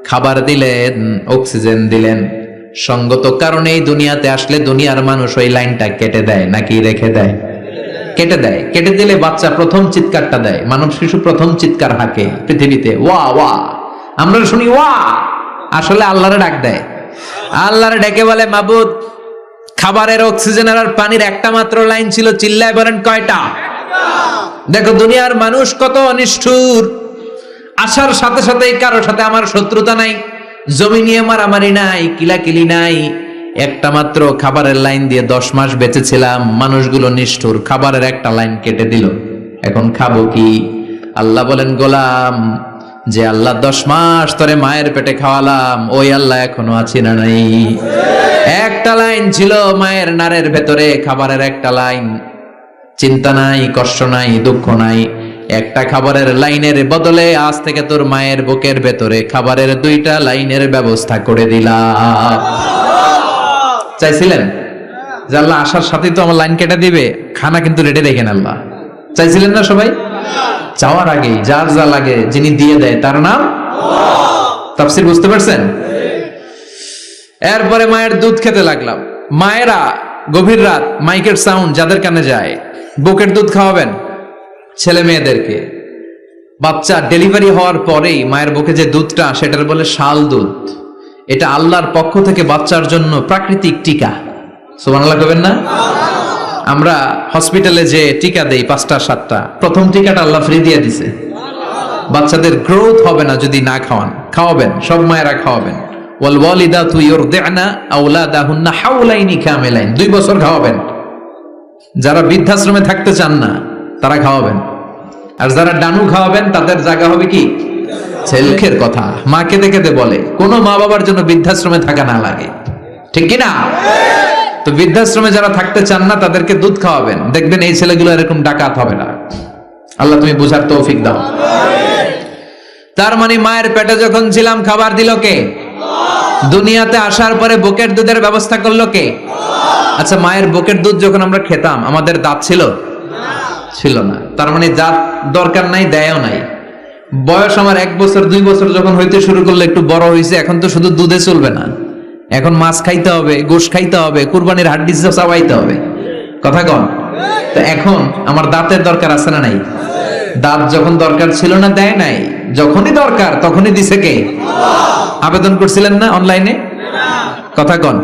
খাবার দিলেন, অক্সিজেন দিলেন। সঙ্গত কারণেই দুনিয়াতে আসলে দুনিয়ার মানুষ ওই লাইনটা কেটে দেয় নাকি রেখে দেয়? কেটে দেয়। কেটে দিলে বাচ্চা প্রথম চিৎকারটা দেয়, মানব শিশু প্রথম চিৎকার হাঁকে পৃথিবীতে, ওয়া ওয়া। আমরা শুনি ওয়া, আসলে আল্লাহরে ডাক দেয়। আল্লাহরে ডেকে বলে, মাবুদ, খাবারের, অক্সিজেনের আর পানির একটা মাত্র লাইন ছিল, চিল্লায় বলেন কয়টা? দেখো দুনিয়ার মানুষ কত নিষ্ঠুর। আসার সাথে সাথেই কারোর সাথে আমার শত্রুতা নাই, জমি নিয়ে মারামারি নাই, কিলাকিলি নাই, একটা মাত্র খাবারের লাইন দিয়ে 10 মাস বেঁচেছিলাম। মানুষগুলো নিষ্ঠুর, খাবারের একটা লাইন কেটে দিল, এখন খাবো কি? আল্লাহ বলেন, গোলাম, যে আল্লাহ 10 মাস ধরে মায়ের পেটে খাওয়ালাম, ওই আল্লাহ এখনো আছি না নাই? একটা লাইন ছিল মায়ের নাড়ের ভেতরে, খাবারের একটা লাইন, চিন্তা নাই, কষ্ট নাই, দুঃখ নাই। একটা খাবারের লাইনের বদলে আজ থেকে তোর মায়ের বুকের ভেতরে খাবারের 2টা লাইনের ব্যবস্থা করে দিলাম। চাইছিলেন যে আল্লাহ আসার সাথেই তো আমার লাইন কেটে দিবে, খানা কিন্তু রেডি দেখেন আল্লাহ? চাইছিলেন না সবাই? চাওয়ার আগেই যার যা লাগে যিনি দিয়ে দেয় তার নাম তাফসীর। বুঝতে পারছেন? এরপরে মায়ের দুধ খেতে লাগলাম। মায়েরা গভীর রাত মাইকের সাউন্ড যাদের কানে যায়, বুকের দুধ খাওয়াবেন ছেলে মেয়েদেরকে। বাচ্চা ডেলিভারি হওয়ার পরেই মায়ের বুকে যে দুধটা, সেটার বলে শাল দুধ। এটা আল্লাহর পক্ষ থেকে বাচ্চার জন্য প্রাকৃতিক টিকা। সুবহানাল্লাহ কবেন না? আমরা হসপিটালে যে টিকা দেই 5টা 7টা, প্রথম টিকাটা আল্লাহ ফ্রি দিয়ে দিছে। বাচ্চাদের গ্রোথ হবে না যদি না খাওয়ান। খাওয়াবেন, সব মায়েরা খাওয়াবেন। ওয়াল ওয়ালিদাতু ইউরদি'না আওলাদাহুন্না হাওলাইনি কামিলাইন, 2 বছর খাওয়াবেন। যারা বৃদ্ধাশ্রমে থাকতে চান না তারা খাওয়াবেন, আর যারা ডানু খাওয়াবেন তাদের জায়গা হবে কি? ছেলখের কথা মা কেঁদে কেঁদে বলে, কোনো মা বাবার জন্য বৃদ্ধাশ্রমে থাকা না লাগে, ঠিক কিনা? তো বৃদ্ধাশ্রমে যারা থাকতে চান না তাদেরকে দুধ খাওয়াবেন, দেখবেন এই ছেলেগুলো এরকম ডাকাত হবে না। আল্লাহ তুমি বুঝার তৌফিক দাও। তার মানে মায়ের পেটে যখন ছিলাম খাবার দিল কে? দুনিয়াতে আসার পরে বুকের দুধের ব্যবস্থা করলো কে? আচ্ছা, মায়ের বুকের দুধ যখন আমরা খেতাম আমাদের দাঁত ছিল? ছিল না। তার মানে দাঁত দরকার নাই, দেয়ও নাই। বয়স আমার 1 বছর 2 বছর যখন হইতে শুরু করলো, একটু বড় হয়েছে, এখন তো শুধু দুধে চলবে না, এখন মাছ খাইতে হবে, গোশ খাইতে হবে, কুরবানির হাড্ডি চাবাইতে হবে, কথা কন। তো এখন আমার দাঁতের দরকার আছে না নাই? দাঁত যখন দরকার ছিল না দেয় নাই, যখনই দরকার তখনই দিছে কে? আবেদন করছিলেন না অনলাইনে? কথা কন।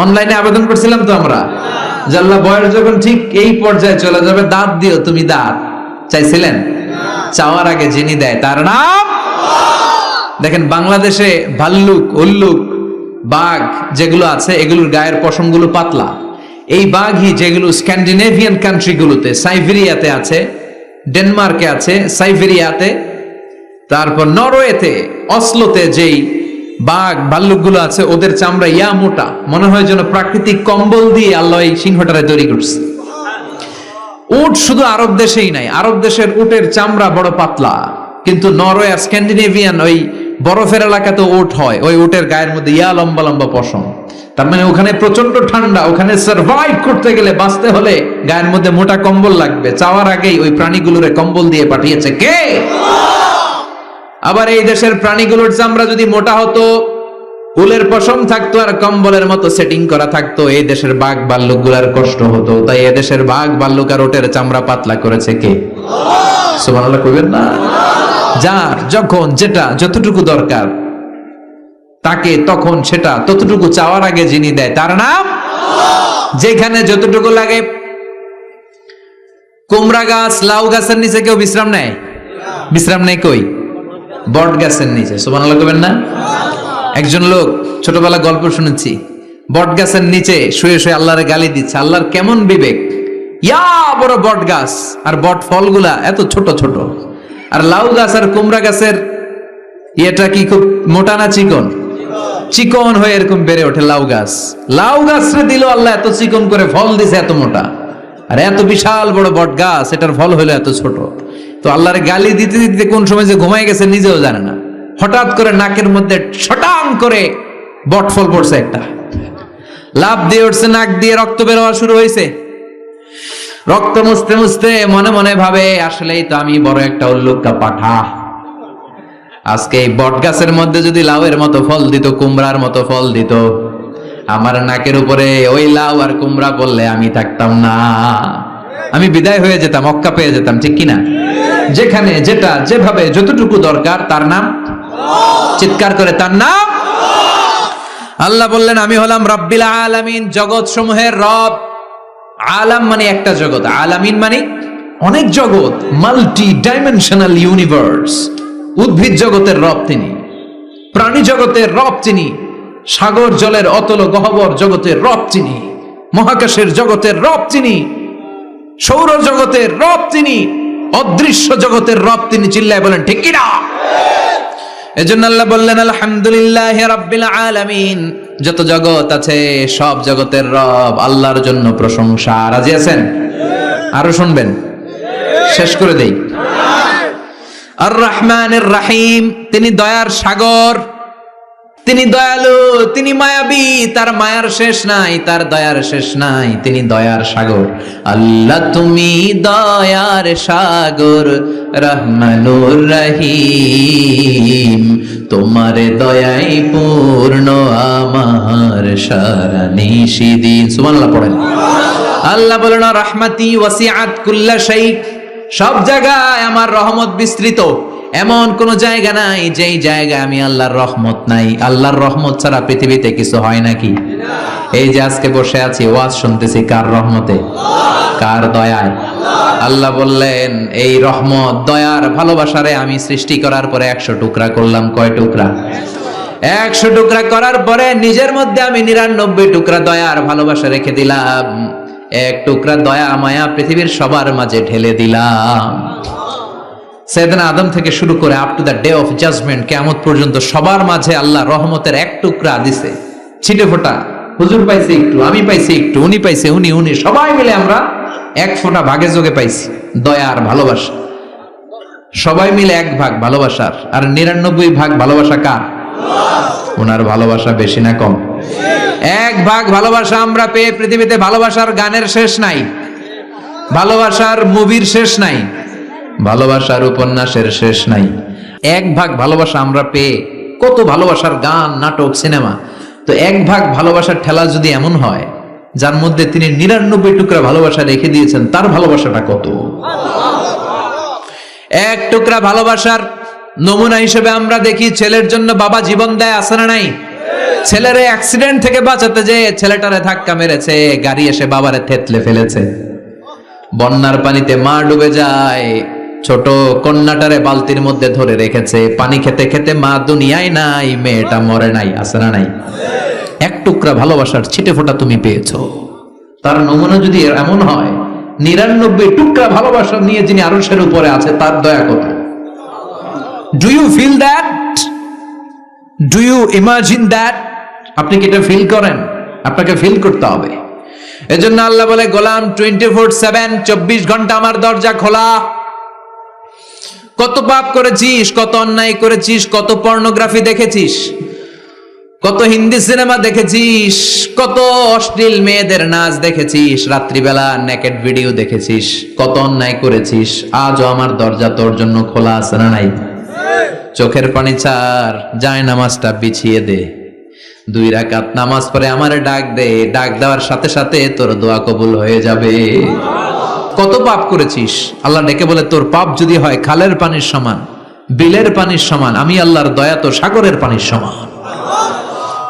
অনলাইনে আবেদন করছিলাম তো আমরা, যে আল্লাহ বয়স যখন ঠিক এই পর্যায়ে চলে যাবে দাঁত দিও তুমি, দাঁত চাইছিলেন? চাওয়ার আগে যিনি দেয় তার নাম। দেখেন বাংলাদেশে ভাল্লুক, উল্লুক, বাঘ যেগুলো আছে এগুলোর গায়ের পশমগুলো পাতলা। এই বাঘই যেগুলো স্ক্যান্ডিনেভিয়ান কান্ট্রিগুলোতে, সাইবেরিয়াতে আছে, ডেনমার্কে আছে, সাইবেরিয়াতে, তারপর নরওয়েতে, অসলোতে যেই বাঘ ভাল্লুকগুলো আছে ওদের চামড়া ইয়া মোটা, মনে হয় যেন প্রাকৃতিক কম্বল দিয়ে আল্লাহ এই সিংহটারে তৈরি করছে। উট শুধু আরব দেশেই নাই, আরব দেশের উটের চামড়া বড় পাতলা, কিন্তু নরওয়ে আর স্ক্যান্ডিনেভিয়ান ওই বরফের এলাকাতে উট হয়, ওই উটের গায়ের মধ্যে ইয়া লম্বা লম্বা পশম। তার মানে ওখানে প্রচন্ড ঠান্ডা, ওখানে সার্ভাইভ করতে গেলে, বাঁচতে হলে গায়ের মধ্যে মোটা কম্বল লাগবে। চাওয়ার আগেই ওই প্রাণীগুলোরে কম্বল দিয়ে পাঠিয়েছে কে? আবার এই দেশের প্রাণীগুলোর চামড়া যদি মোটা হতো, উলের পশম থাকতো আর কম্বলের মতো সেটিং করা থাকতো, এই দেশের বাঘ ভাল্লুক গুলার কষ্ট হতো। তাই এই দেশের বাঘ ভাল্লুক আর ওটের চামড়া পাতলা করেছে কে? সুবহানাল্লাহ কইবেন না? যার যখন যেটা যতটুকু দরকার তাকে তখন সেটা ততটুকু চাওয়ার আগে যিনি দেয় তার নাম। যেখানে যতটুকু লাগে। কুমড়া গাছ, লাউ গাছের নিচে কেউ বিশ্রাম নেয়? বিশ্রাম নেই কই? বট গাছের নিচে। সুবহানাল্লাহ কইবেন না? একজন লোক ছোটবেলা গল্প শুনেছি, বট গাছের নিচে শুয়ে শুয়ে আল্লাহরে গালি দিচ্ছে। আল্লাহর কেমন বিবেক, ইয়া বড় বট গাছ আর বট ফলগুলা এত ছোট ছোট, আর লাউ গাছ আর কুমড়া গাছের এটা কি খুব মোটা না চিকন? চিকন হয়ে এরকম বেড়ে ওঠে লাউ গাছ। লাউ গাছরে দিল আল্লাহ এত চিকন করে, ফল দিছে এত মোটা। আর এত বিশাল বড় বট গাছ, এটার ফল হলো এত ছোট। তো আল্লাহর গালি দিতে দিতে কোন সময় যে ঘুমাই গেছে নিজেও জানে না। হঠাৎ করে নাকের মধ্যে ছটাং করে বট ফল পড়ছে একটা, লাফ দিয়ে উঠছে, নাক দিয়ে রক্ত বের হওয়া শুরু হয়েছে। রক্ত মুছতে মুছতে মনে মনে ভাবে, আসলেই তো আমি বড় একটা উল্লুকা পাঠা। আজকে এই বট গাছের মধ্যে যদি লাউয়ের মতো ফল দিত, কুমড়ার মতো ফল দিত, আমার নাকের উপরে ওই লাউ আর কুমড়া বললে আমি থাকতাম না, আমি বিদায় হয়ে যেতাম, মক্কা পেয়ে যেতাম, ঠিক কিনা? যেখানে যেটা যেভাবে যতটুকু দরকার তার নাম, চিৎকার করে তার নাম। আল্লাহ বললেন আমি হলাম রব্বিল আলামিন, জগৎ সমূহের রব। আলাম মানে একটা জগৎ, আলামিন মানে অনেক জগৎ, মাল্টি ডাইমেনশনাল ইউনিভার্স। উদ্ভিদ জগতের রব তিনি, প্রাণী জগতের রব তিনি, সাগর জলের অতল গহ্বর জগতের রব তিনি, মহাকাশের জগতের রব তিনি, সৌর জগতের রব তিনি, অদৃশ্য জগতের রব তিনি। চিল্লায় বলেন ঠিক কিনা? এজন্য আল্লাহ বললেন আলহামদুলিল্লাহি রাব্বিল আলামিন, যত জগৎ আছে সব জগতের রব আল্লাহর জন্য প্রশংসা। রাজি আছেন? আরো শুনবেন? শেষ করে দেই। আর রহমানির রহিম, তিনি দয়ার সাগর, তিনি দয়ালু, তিনি মায়াবী, তার মায়ার শেষ নাই, তার দয়ার শেষ নাই, তিনি দয়ার সাগর। আল্লাহ তুমি দয়ার সাগর, রহমানুর রহিম, তোমার দয়াই পূর্ণ আমার সারা নিশিদিন। সুবহানাল্লাহ পড়েন। আল্লাহ বলেন রাহমাতি ওয়াসিআত কুল্লা শাই, সব জায়গায় আমার রহমত বিস্তৃত, এমন কোন জায়গা নাই যেই জায়গায় আমি আল্লাহর রহমত নাই। আল্লাহর রহমত ছাড়া পৃথিবীতে কিছু হয় নাকি? এই যে আজকে বসে আছি, ওয়াজ শুনতেছি, কার রহমতে? কার দয়ায়? আল্লাহ বললেন এই রহমত, দয়ার, ভালোবাসারে আমি সৃষ্টি করার পরে 100 টুকরা করলাম। কয় টুকরা? 100 টুকরা করার পরে নিজের মধ্যে আমি 99 টুকরা দয়ার ভালোবাসা রেখে দিলাম। 1 টুকরা দয়া মায়া পৃথিবীর সবার মাঝে ঢেলে দিলাম। সাইয়েদনা আদম থেকে শুরু করে up to the day of judgement, কিয়ামত পর্যন্ত সবার মাঝে আল্লাহ রহমতের 1 টুকরা দিছে, ছিটে ফোঁটা। হুজুর পাইছে একটু, আমি পাইছি একটু, উনি পাইছে, উনি, সবাই মিলে আমরা 1 ফোঁটা ভাগে যোগে পাইছি দয়ার ভালোবাসা। সবাই মিলে 1 ভাগ ভালোবাসার, আর 99 ভাগ ভালোবাসা কার? ওনার ভালোবাসা বেশি না কম? 1 ভাগ ভালোবাসা আমরা পেয়ে পৃথিবীতে ভালোবাসার গানের শেষ নাই, ভালোবাসার মুভির শেষ নাই, ভালোবাসার উপন্যাসের শেষ নাই। 1 ভাগ ভালোবাসা আমরা পেয়ে কত ভালোবাসার গান, নাটক, সিনেমা। তো 1 ভাগ ভালোবাসার ঠেলা যদি এমন হয়, যার মধ্যে তিনি 99 টুকরা ভালোবাসা রেখে দিয়েছেন, তার ভালোবাসাটা কত? 1 টুকরা ভালোবাসার নমুনা হিসেবে আমরা দেখি ছেলের জন্য বাবা জীবন দেয়, আছে না নাই? ছেলের অ্যাক্সিডেন্ট থেকে বাঁচাতে যে ছেলেটারে ধাক্কা মেরেছে, গাড়ি এসে বাবারে থেতলে ফেলেছে। বন্যার পানিতে মা ডুবে যায়, ছোট কন্যাটারে বালতির মধ্যে ধরে রেখেছে, পানি খেতে খেতে মা দুনিয়ায় নাই, মেয়েটা মরে নাই, আছে না নাই? 1 টুকরা ভালোবাসার ছিটে ফোঁটা তুমি পেয়েছো। তার নমুনা যদি এমন হয়, 99 টুকরা ভালোবাসা নিয়ে যিনি আরশের উপরে আছে, তার দয়া কত? Do you feel that? Do you imagine that? আপনি কি এটা ফিল করেন? আপনাকে ফিল করতে হবে। এজন্য আল্লাহ বলে গোলাম 24/7, 24 ঘন্টা আমার দরজা খোলা। কত পাপ করেছিস, কত অন্যায় করেছিস, কত পর্নোগ্রাফি দেখেছিস, কত হিন্দি সিনেমা দেখেছিস, কত অশ্লীল মেয়েদের নাচ দেখেছিস, রাত্রিবেলা নেকেড ভিডিও দেখেছিস, কত অন্যায় করেছিস, আজও আমার দরজা তোর জন্য খোলা আছে না নাই? চোখের পানি ছাড়, যায় নামাজটা বিছিয়ে দে, 2 রাকাত নামাজ পড়ে আমারে ডাক দে, ডাক দেওয়ার সাথে সাথে তোর দোয়া কবুল হয়ে যাবে। কত পাপ করেছিস, আল্লাহ ডেকে বলে তোর পাপ যদি হয় খালের পানির সমান, বিলের পানির সমান, আমি আল্লাহর দয়া তো সাগরের পানির সমান।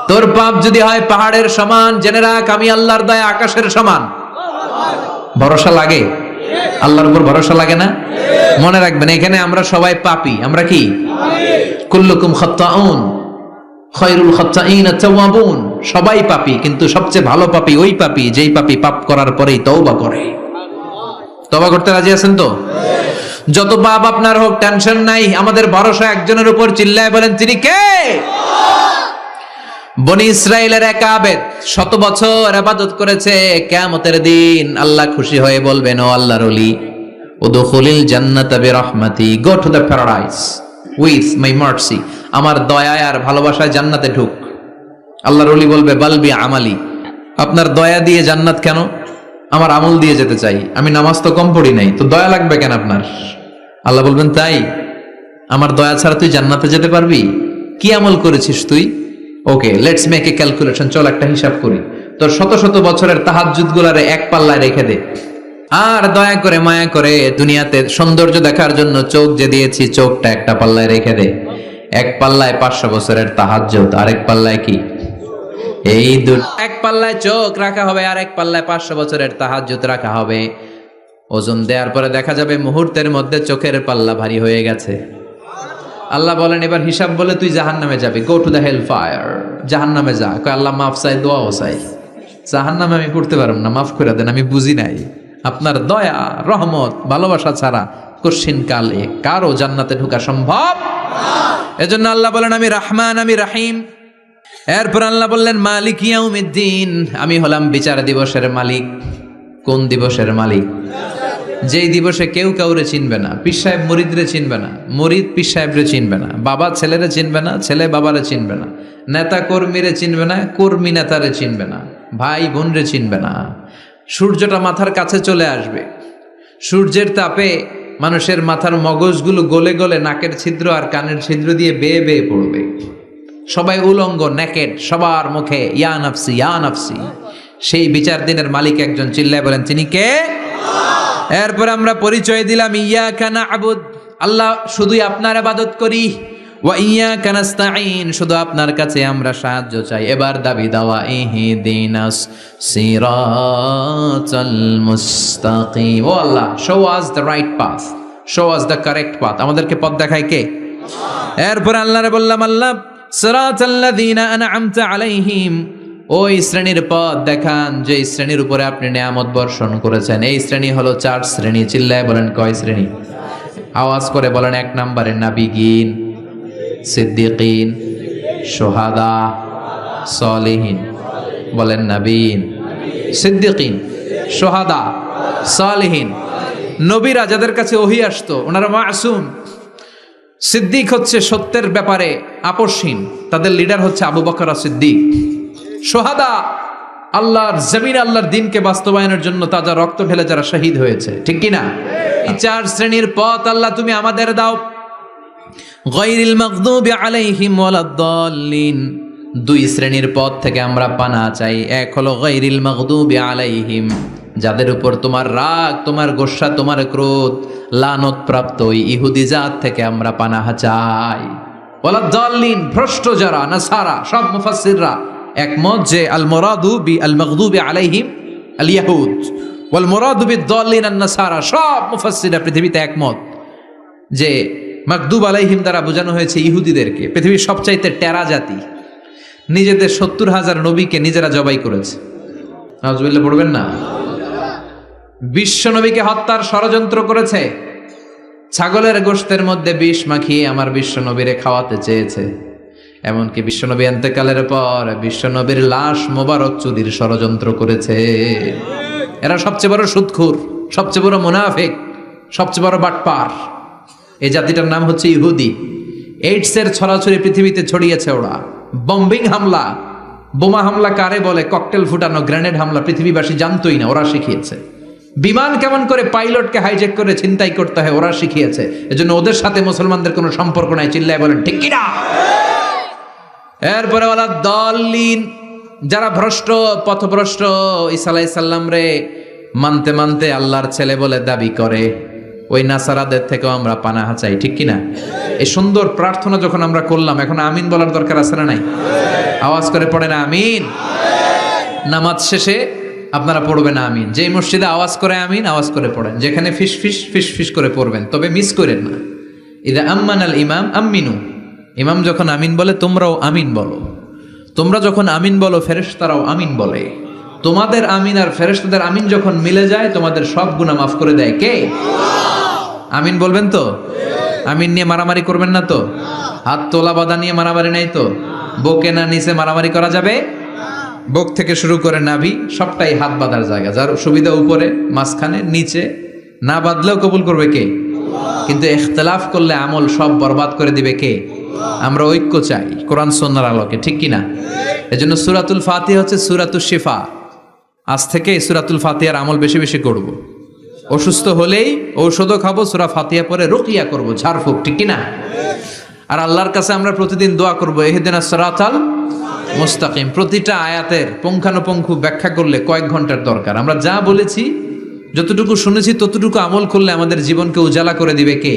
তোর পাপ যদি হয় পাহাড়ের সমান, জেনে রাখ আমি আল্লাহর দয়া আকাশের সমান। ভরসা লাগে? আল্লাহর উপর ভরসা লাগে না? মনে রাখবেন এখানে আমরা সবাই পাপী। আমরা কি? কুল্লুকুম খাত্তাউন খায়রুল খাত্তাইন আত-তাওয়াবুন। সবাই পাপী, কিন্তু সবচেয়ে ভালো পাপী ওই পাপী যেই পাপী পাপ করার পরেই তওবা করে। তওবা করতে রাজি আছেন তো? যত পাপ আপনার হোক টেনশন নাই, আমাদের ভরসা একজনের উপর। চিল্লায় বলেন তিনি কে? বনি ইসরাইলের এক আবেদ 100 বছর ইবাদত করেছে, কিয়ামতের দিন আল্লাহ খুশি হয়ে বলবেন, ও আল্লাহর ওলি, উদখুলিল জান্নাতা বিরহমাতি, go to the paradise with my mercy, আমার দয়ায় আর ভালোবাসায় জান্নাতে ঢুক। আল্লাহর ওলি বলবে, বালবি আমালি, আপনার দয়া দিয়ে জান্নাত কেন? আমার আমল দিয়ে যেতে চাই, আমি নামাজ তো কম পড়ি নাই, তো দয়া লাগবে কেন আপনার? আল্লাহ বলবেন, তাই? আমার দয়া ছাড়া তুই জান্নাতে যেতে পারবি? কি আমল করেছিস তুই? ওকে, লেটস মেক এ ক্যালকুলেশন, চল একটা হিসাব করি। তোর শত শত বছরের তাহাজ্জুদ গুলারে এক পাল্লায় রেখে দে, আর দয়া করে মায়া করে দুনিয়াতে সৌন্দর্য দেখার জন্য চোখ যে দিয়েছি, চোখটা একটা পাল্লায় রেখে দে। এক পাল্লায় 500 বছরের তাহাজ্জুদ, আরেক পাল্লায় কি? এই এক পাল্লায় চোখ রাখা হবে, আর এক পাল্লায় 500 বছরের তাহাজ্জুদ রাখা হবে। ওজন দেওয়ার পরে দেখা যাবে মুহূর্তের মধ্যে চোখের পাল্লা ভারী হয়ে গেছে। আল্লাহ বলেন, এবার হিসাব বলে তুই জাহান্নামে যাবি, go to the hell fire, জাহান্নামে যা। কয় আল্লাহ মাফ চাই, দোয়াও চাই, জাহান্নামে আমি পড়তে পারব না, মাফ করে দেন, আমি বুঝি নাই। আপনার দয়া, রহমত, ভালোবাসা ছাড়া কশিন কালে কারো জান্নাতে ঢোকা সম্ভব? এজন্য আল্লাহ বলেন, আমি রহমান, আমি রহিম। এরপর আল্লাহ বললেন, মালিক ইয়াউমিদ্দিন, আমি হলাম বিচার দিবসের মালিক। কোন দিবসের মালিক? যেই দিবসে কেউ কাউরে চিনবে না, পীর সাহেব মুরিদরে চিনবে না, মুরিদ পীর সাহেবরে চিনবে না, বাবা ছেলেরে চিনবে না, ছেলে বাবারে চিনবে না, নেতা কর্মীরে চিনবে না, কর্মী নেতারে চিনবে না, ভাই বোনরে চিনবে না। সূর্যটা মাথার কাছে চলে আসবে, সূর্যের তাপে মানুষের মাথার মগজগুলো গলে গলে নাকের ছিদ্র আর কানের ছিদ্র দিয়ে বেয়ে বেয়ে পড়বে। সবাই উলঙ্গ, নেকেড, সবার মুখে ইয়া নাফসি, ইয়া নাফসি। সেই বিচার দিনের মালিক একজন, চিল্লায় বলেন, তিনি কে? এরপর আমরা পরিচয় দিলাম, ইয়াকা না'বুদ, আল্লাহ শুধুই আপনার ইবাদত করি, ওয়া ইয়াকা নাস্তাঈন, শুধু আপনার কাছে আমরা সাহায্য চাই। এবার দাবি দাওয়া, ইহদিনাস সিরাতাল মুস্তাকিম, ও আল্লাহ, show us the right path, show us the correct path, আমাদেরকে পথ দেখায় কে? এরপর আল্লাহরে বললাম, আল্লাহ সিরাতাল্লাযীনা আন'আমতা আলাইহিম, ওই শ্রেণীর পথ দেখান যে শ্রেণীর উপরে আপনি নিয়ামত বর্ষণ করেছেন। এই শ্রেণী হলো 4 শ্রেণী। চিল্লায় বলেন, কয় শ্রেণী? আওয়াজ করে বলেন। 1 নম্বরে নাবিগিন, সিদ্দিকিন, শুহাদা, সালিহিন। বলেন, নাবিন, সিদ্দিকিন, শুহাদা, সালিহিন। নবীরা যাদের কাছে ওহী আসতো ওনারা মাসুম। সিদ্দিক হচ্ছে সত্যের ব্যাপারে আপোষহীন, তাদের লিডার হচ্ছে আবু বকর সিদ্দিক। শুহাদা, আল্লাহর জমিন, আল্লাহর দ্বীনকে বাস্তবায়নের জন্য তাজা রক্ত ঢেলে যারা শহীদ হয়েছে, ঠিক কি না? এই 4 শ্রেণীর পথ আল্লাহ তুমি আমাদের দাও। গায়রিল মাগদুবি আলাইহিম ওয়ালাদ-দাল্লিন, 2 শ্রেণীর পথ থেকে আমরা পানা চাই। এক হলো গায়রিল মাগদুবি আলাইহিম, যাদের উপর তোমার রাগ, তোমার গোসা, তোমার ক্রোধ, লানত প্রাপ্ত ওই ইহুদি জাত থেকে আমরা পানাহ চাই। ওয়ালাদ-দাল্লিন, ভ্রষ্ট যারা, নাসারা। সব মুফাসসিররা একমত যে আল মুরাদু বি আল মাগদুবি আলাইহিম আল ইয়াহুদ ওয়াল মুরাদু বিদ-দাল্লিন আন-নাসারা। সব মুফাসসিররা পৃথিবীতে একমত যে মাগদুব আলাইহিম দ্বারা বোঝানো হয়েছে ইহুদিদেরকে। পৃথিবীর সবচাইতে টেরা জাতি, নিজেদের 70,000 নবীকে নিজেরা জবাই করেছে। নাউজুবিল্লাহ পড়বেন না? বিশ্ব নবীকে হত্যার ষড়যন্ত্র করেছে। ছাগলের গোশতের মধ্যে বিষ মাখিয়ে আমার বিশ্ব নবীরে খাওয়াতে চেয়েছে। এমনকি বিশ্বনবী ইন্তেকালের পর বিশ্বনবীর লাশ মোবারক চুরির ষড়যন্ত্র করেছে। এরা সবচেয়ে বড় সুদখোর, সবচেয়ে বড় মুনাফিক, সবচেয়ে বড় বাটপার। এই জাতিটার নাম হচ্ছে ইহুদি। এইডসের ছড়াছড়ি পৃথিবীতে ছড়িয়েছে ওরা। বম্বিং হামলা, বোমা হামলা কারে বলে, ককটেল ফুটানো, গ্রেনেড হামলা পৃথিবীবাসী জানতোই না, ওরা শিখিয়েছে। বিমান কেমন করে পাইলটকে হাইজ্যাক করে ছিনতাই করতে হয় ওরা শিখিয়েছে। এজন্য ওদের সাথে মুসলমানদের কোনো সম্পর্ক নাই। চিল্লায় বলেন, ঠিক কি না? এরপরে ওয়ালা দলিন, যারা ভ্রষ্ট, পথভ্রষ্ট, ঈসা আলাইহিস সালাম রে মানতে মানতে আল্লাহর ছেলে বলে দাবি করে, ওই নাসারাদের থেকেও আমরা পানাহ চাই, ঠিক কি না? এই সুন্দর প্রার্থনা যখন আমরা করলাম, এখন আমিন বলার দরকার আছে না নাই? আওয়াজ করে পড়েন আমিন। নামাজ শেষে আপনারা পড়বেন আমিন। যেই মসজিদে আওয়াজ করে আমিন, আওয়াজ করে পড়েন। যেখানে ফিস ফিস ফিস ফিস করে পড়বেন, তবে মিস করেন না। ইদা আম্মানাল ইমাম আমিনু, ইমাম যখন আমিন বলে তোমরাও আমিন বলো। তোমরা যখন আমিন বলো ফেরেশতারাও আমিন বলে। তোমাদের আমিন আর ফেরেশতাদের আমিন যখন মিলে যায় তোমাদের সব গুনাহ মাফ করে দেয় কে? আমিন বলবেন তো? আমিন নিয়ে মারামারি করবেন না তো? হাত তোলা বাঁধা নিয়ে মারামারি নাই তো? বুকে না নিচে মারামারি করা যাবে? বুক থেকে শুরু করে নাভি সবটাই হাত বাঁধার জায়গা, যার সুবিধা উপরে, মাঝখানে, নিচে। না বাঁধলেও কবুল করবে কে? কিন্তু ইখতিলাফ করলে আমল সব বরবাদ করে দিবে কে? আমরা ঐক্য চাই কোরআন সুন্নাহর আলোকে, ঠিক কিনা? এজন্য সূরাতুল ফাতিহা হচ্ছে সূরাতুশ শিফা। আজ থেকে সূরাতুল ফাতিহার আমল বেশি বেশি করব। অসুস্থ হলেই ঔষধও খাবো, সূরা ফাতিহা পরে রুকিয়া করব, ঝাড়ফুঁক, ঠিক কিনা? আর আল্লাহর কাছে আমরা প্রতিদিন দোয়া করব, ইহদিনাস সিরাতাল মুস্তাকিম। প্রতিটা আয়াতের পুঙ্খানুপুঙ্খ ব্যাখ্যা করলে কয়েক ঘন্টার দরকার। আমরা যা বলেছি, যতটুকু শুনেছি ততটুকু আমল করলে আমাদের জীবনকে উজালা করে দিবে কে?